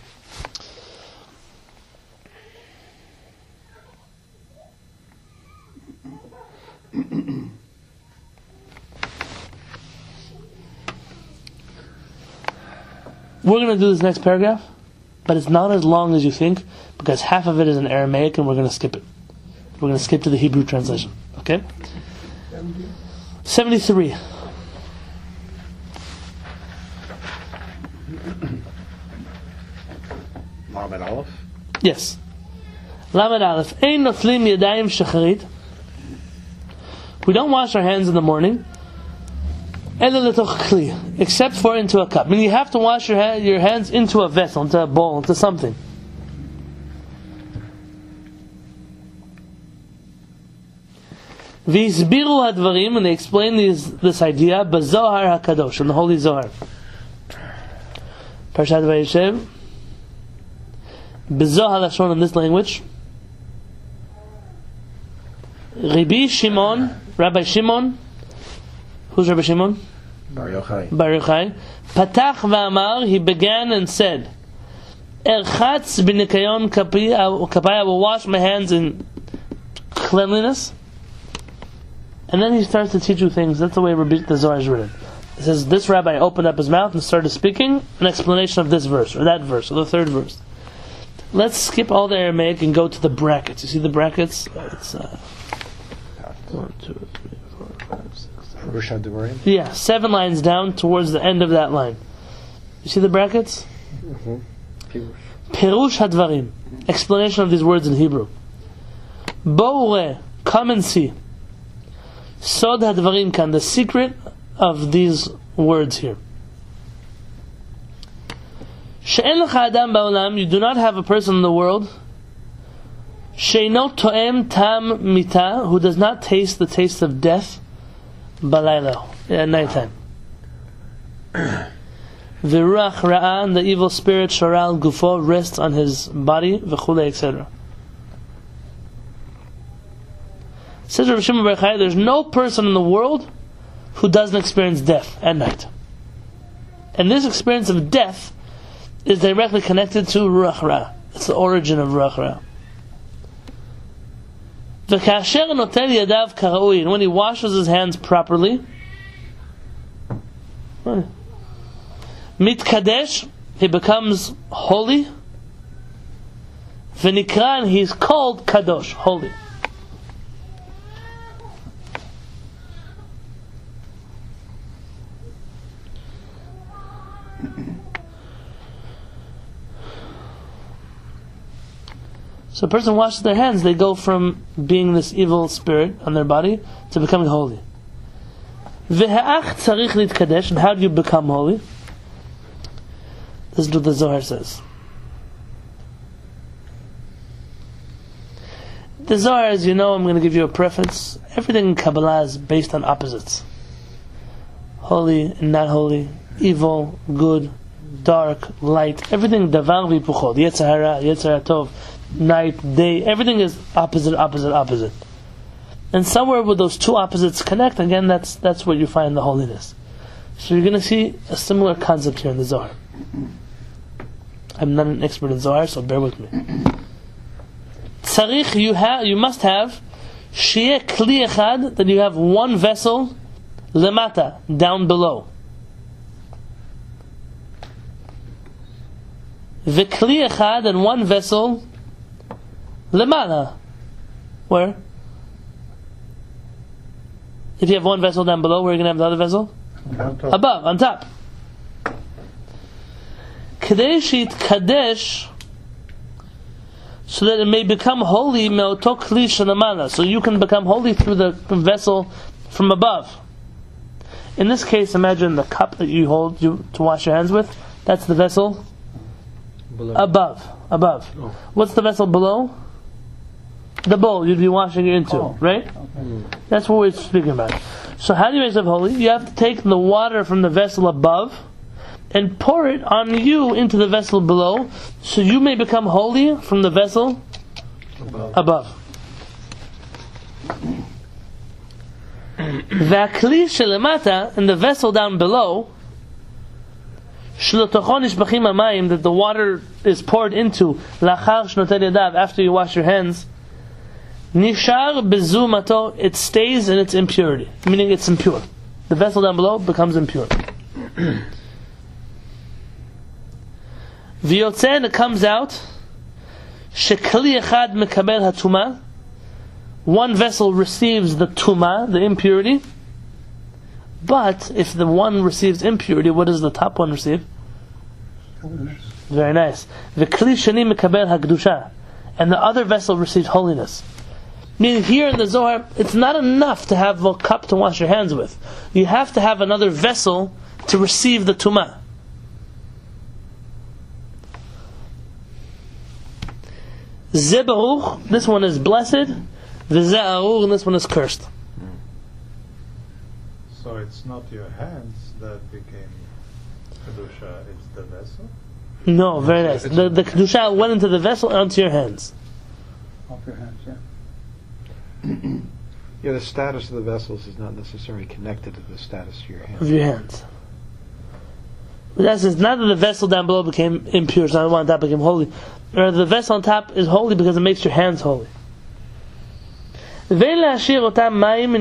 We're going to do this next paragraph, but it's not as long as you think, because half of it is in Aramaic and we're going to skip it. We're going to skip to the Hebrew translation. Okay? 73. Lamed Aleph. Yes. Lamed Aleph. Ein notlim yadayim shacharit. We don't wash our hands in the morning. Ela letoch kli, except for into a cup. I mean, you have to wash your hands into a vessel, into a bowl, into something. V'isbiru hadvarim, and they explain this idea, b'zohar hakadosh, in the Holy Zohar. Parshat Vayeshev. B'zohar lashon, in this language. Rabbi Shimon, who's Rabbi Shimon? Bar Yochai. Bar Yochai. Patach v'amar, he began and said, Erchatz b'nikayon kapaya, I will wash my hands in cleanliness. And then he starts to teach you things. That's the way the Zohar is written. It says, this rabbi opened up his mouth and started speaking an explanation of this verse, or that verse, or the third verse. Let's skip all the Aramaic and go to the brackets. You see the brackets? It's 1, 2, 3, 4, 5, 6, 7. Yeah, 7 lines down towards the end of that line. You see the brackets? Perush hadvarim. Explanation of these words in Hebrew. Bo'ure, come and see. Sod hadvarim kan, the secret of these words here. She'en lecha adam ba'olam, you do not have a person in the world. She'ino to'em tam mita, who does not taste the taste of death. Balayla, at nighttime. V'ruach ra'ah, and the evil spirit sharal gufo rests on his body. V'chule, etc. Says Rabbi Shimon Bar Yochai, there's no person in the world who doesn't experience death at night. And this experience of death is directly connected to Ruach Ra. It's the origin of Ruach Ra. V'kasher notel yadav karaui, and when he washes his hands properly, mitkadesh, he becomes holy. V'nikra, and he's called kadosh, holy. So a person washes their hands, they go from being this evil spirit on their body to becoming holy. V'ha'ach tzarich nitkadesh, and how do you become holy? This is what the Zohar says. The Zohar, as you know, I'm going to give you a preface. Everything in Kabbalah is based on opposites. Holy and not holy, evil, good, dark, light, everything davar v'hipuchot, yetzer hara, yetzer tov, night, day, everything is opposite. And somewhere where those two opposites connect, again, that's where you find the holiness. So you're going to see a similar concept here in the Zohar. I'm not an expert in Zohar, so bear with me. Tzarich, you must have shi'eh kli echad, that you have one vessel lemata, down below. V'kli echad, and one vessel lemala. Where? If you have one vessel down below, where are you going to have the other vessel? Above, on top. Kadei she'itkadesh, so that it may become holy me'oto kli she'lemala, so you can become holy through the vessel from above. In this case, imagine the cup that you hold to wash your hands with. That's the vessel below. Above. Oh. What's the vessel below? The bowl you'd be washing it into, right? Okay. That's what we're speaking about. So how do you make yourself holy? You have to take the water from the vessel above and pour it on you into the vessel below, so you may become holy from the vessel above. V'akli shelemata, and the vessel down below, that the water is poured into, lachar shnotel yadav, after you wash your hands, nishar bezumato, it stays in its impurity, meaning it's impure. The vessel down below becomes impure. V'yotzeh, and it comes out, shekli echad mekabel hatuma, one vessel receives the tuma, the impurity, but if the one receives impurity, what does the top one receive? Very nice. V'kli sheni mekabel hagdusha, and the other vessel receives holiness. Meaning here in the Zohar, it's not enough to have a cup to wash your hands with. You have to have another vessel to receive the tumah. Ze baruch, this one is blessed. V'ze arur, and this one is cursed. So it's not your hands that became kedusha; it's the vessel. No, very nice. The kedusha went into the vessel and onto your hands. Off your hands, yeah. Yeah, the status of the vessels is not necessarily connected to the status of your hands. Of your hands. In essence, not that the vessel down below became impure, so the one on top became holy. Or the vessel on top is holy because it makes your hands holy. And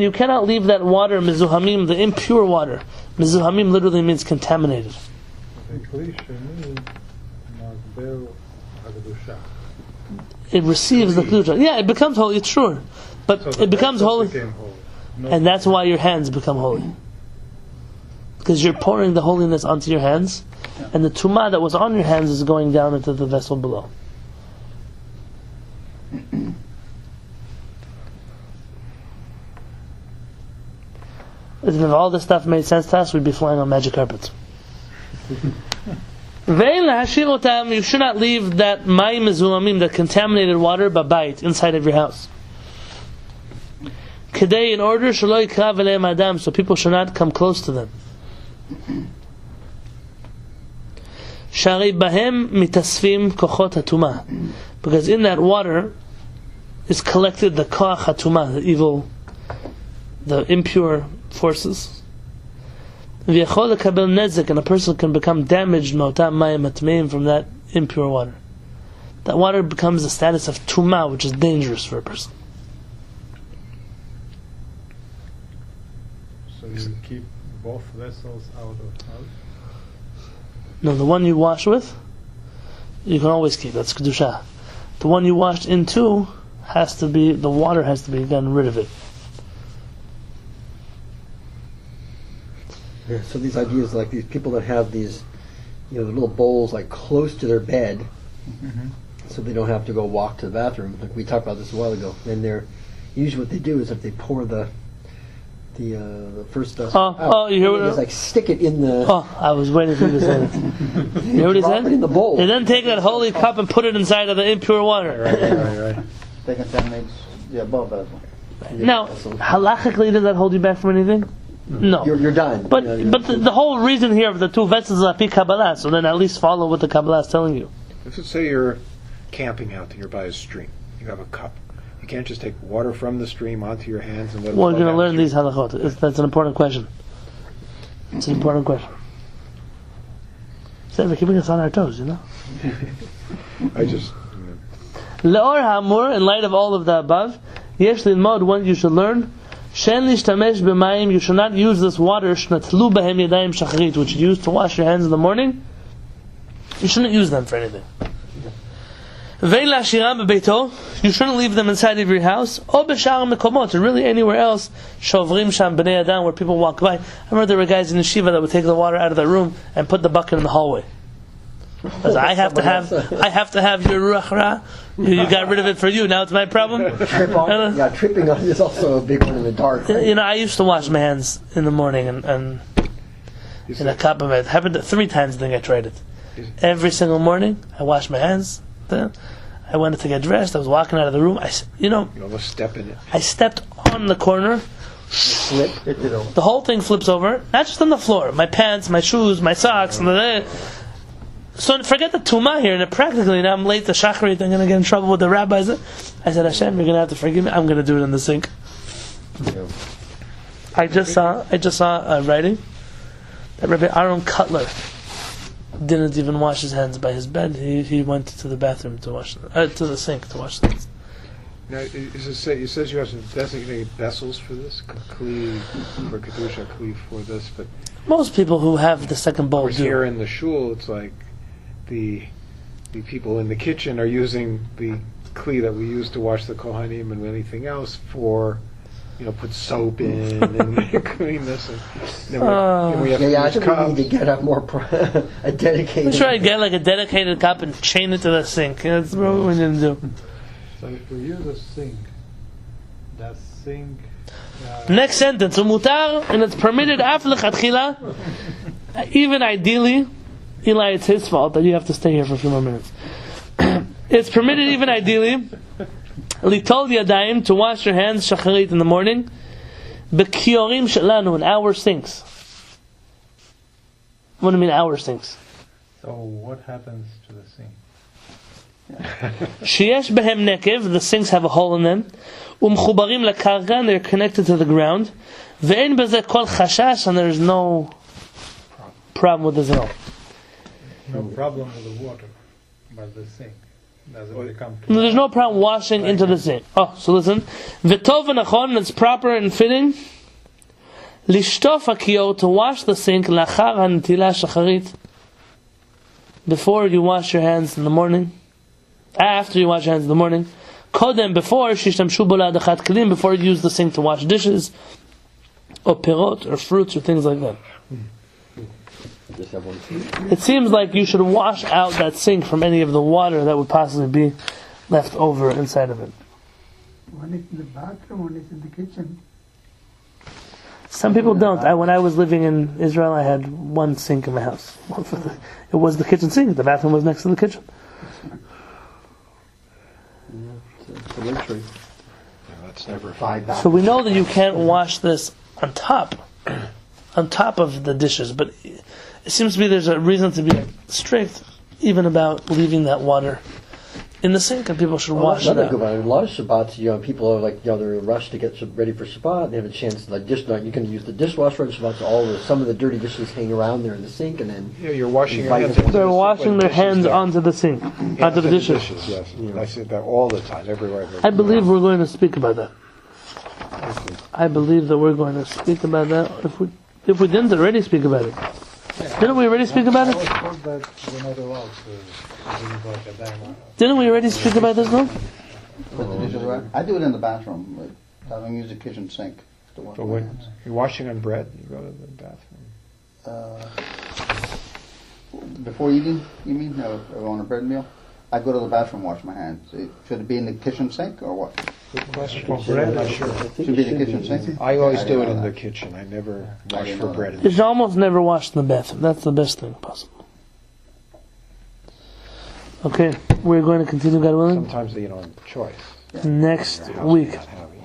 you cannot leave that water, mizuhamim, the impure water. Mizuhamim literally means contaminated. It receives the kedusha. Yeah, it becomes holy, it's true. But So it becomes holy. And that's why your hands become holy. Because you're pouring the holiness onto your hands, and the tumah that was on your hands is going down into the vessel below. If all this stuff made sense to us, we'd be flying on magic carpets. You should not leave that mayim mezulamim, that contaminated water, babayit, inside of your house. Kedei, in order, shelo yikrav eleim adam, so people should not come close to them. Shari bahem mitasfim kochot hatuma, because in that water is collected the koach hatuma, the evil, the impure forces. V'yachol lekabel nezek, and a person can become damaged motam mayim atmeim, from that impure water. That water becomes the status of tuma, which is dangerous for a person. So you keep both vessels out of house? No, the one you wash with, you can always keep. That's kedusha. The one you washed into has to be, the water has to be gotten rid of it. Yeah, so these ideas, like these people that have these, the little bowls like close to their bed, so they don't have to go walk to the bathroom. Like we talked about this a while ago. And they're usually what they do is if they pour the first vessel out, you hear they what? just like stick it in the. Oh, I was waiting for you to say that. You hear what he drop said? it in the bowl. They then take that holy cup and put it inside of the impure water. Right. They contaminate the above vessel. Now, halachically, does that hold you back from anything? No. You're done. But the whole reason here of the two vessels is api Kabbalah, so then at least follow what the Kabbalah is telling you. Let's say you're camping out and you're by a stream. You have a cup. You can't just take water from the stream onto your hands and let it We're flow going to down learn the these halachot. That's an important question. It's an important question. So we're keeping us on our toes, stream. I just... Le'or ha'amur, in light of all of the above, yesh lilmod, one you should learn, shen lishtamesh b'mayim, you should not use this water, shnatlu b'hem yadayim shacharit, which you use to wash your hands in the morning. You shouldn't use them for anything. Ve'in la'ashiram b'beito, you shouldn't leave them inside of your house, or b'shar mekomot, or really anywhere else, shovrim sham b'nei adam, where people walk by. I remember there were guys in the yeshiva that would take the water out of their room and put the bucket in the hallway. I have to have your ruach ra. You got rid of it for you. Now it's my problem. Tripping on is also a big one in the dark. Right? I used to wash my hands in the morning and in a cup of it. Happened 3 times. I think I tried it. Every single morning, I washed my hands. Then I went to get dressed. I was walking out of the room. You almost step in it. I stepped on the corner. Slip. The whole thing flips over. Not just on the floor. My pants, my shoes, my socks, and so forget the tumah here, and practically now I'm late to shacharit. I'm going to get in trouble with the rabbis. I said, Hashem, you're going to have to forgive me. I'm going to do it in the sink. Yeah. I just saw a writing that Rabbi Aaron Cutler didn't even wash his hands by his bed. He went to the bathroom to wash to the sink to wash things. Now, it says you have some designated vessels for this, kli for kedusha, kli for this, but Most people who have the second bowl do. here in the shul, it's like the the people in the kitchen are using the kli that we use to wash the kohanim and anything else for, put soap in and clean this. And then we have to I use think cups. we need to get a more a dedicated. Let's try to get like a dedicated cup and chain it to the sink. That's what we need to do. So if we use a sink, that sink... Next sentence. Umutar, and it's permitted after lechatchila. Even ideally, Eli, it's his fault that you have to stay here for a few more minutes. It's permitted even ideally, litol yadayim, to wash your hands shacharit in the morning, b'kiorim shelanu, in our sinks. What do you mean our sinks? So what happens to the sink? Sheyesh behem nekev, the sinks have a hole in them. Umchubarim lekarga, they're connected to the ground. Ve'en beze kol chashash, and there's no problem with this at all. No problem with the water, but the sink doesn't become... No, there's no problem washing into the sink. Oh, so listen. V'tov v'nachon, it's proper and fitting. Lishtof hakiyot, to wash the sink, lachar hanitila shacharit, before you wash your hands in the morning. After you wash your hands in the morning. Kodem, before shishtamshu bo la'adachat kelim, before you use the sink to wash dishes, or pirot, or fruits, or things like that. It seems like you should wash out that sink from any of the water that would possibly be left over inside of it. One is in the bathroom, one is in the kitchen. Some people don't. When I was living in Israel, I had one sink in my house. It was the kitchen sink. The bathroom was next to the kitchen. It's a luxury. That's never 5 So we know that you can't wash this on top of the dishes, but it seems to be there's a reason to be strict even about leaving that water in the sink, and people should wash it A out. lot of Shabbats, people are like, they're in a rush to get ready for Shabbat. They have a chance, you can use the dishwasher on Shabbat. Some of the dirty dishes hang around there in the sink, and then you're washing your hands. They're washing their hands onto the sink, onto the dishes. Yes, I see that all the time, everywhere. I believe we're going to speak about that. I believe that we're going to speak about that. If we didn't already speak about it. Didn't we already speak about it? I was told that we're not allowed to use like a diamond. Didn't we already speak about this, no? Put the dishes away. I do it in the bathroom. Like, I don't use the kitchen sink to wash So my when hands. you're washing on bread, you go to the bathroom. Before eating, you mean? Or on a bread meal? I go to the bathroom, wash my hands. Should it be in the kitchen sink or what? Good question. For bread, I'm sure. Should be the kitchen sink? I always do it didn't in know the that. kitchen. I never I wash didn't for know bread. You should almost never wash in the bathroom. That's the best thing possible. Okay, we're going to continue, God willing, Sometimes they don't have a choice. next Their house week. may not have it.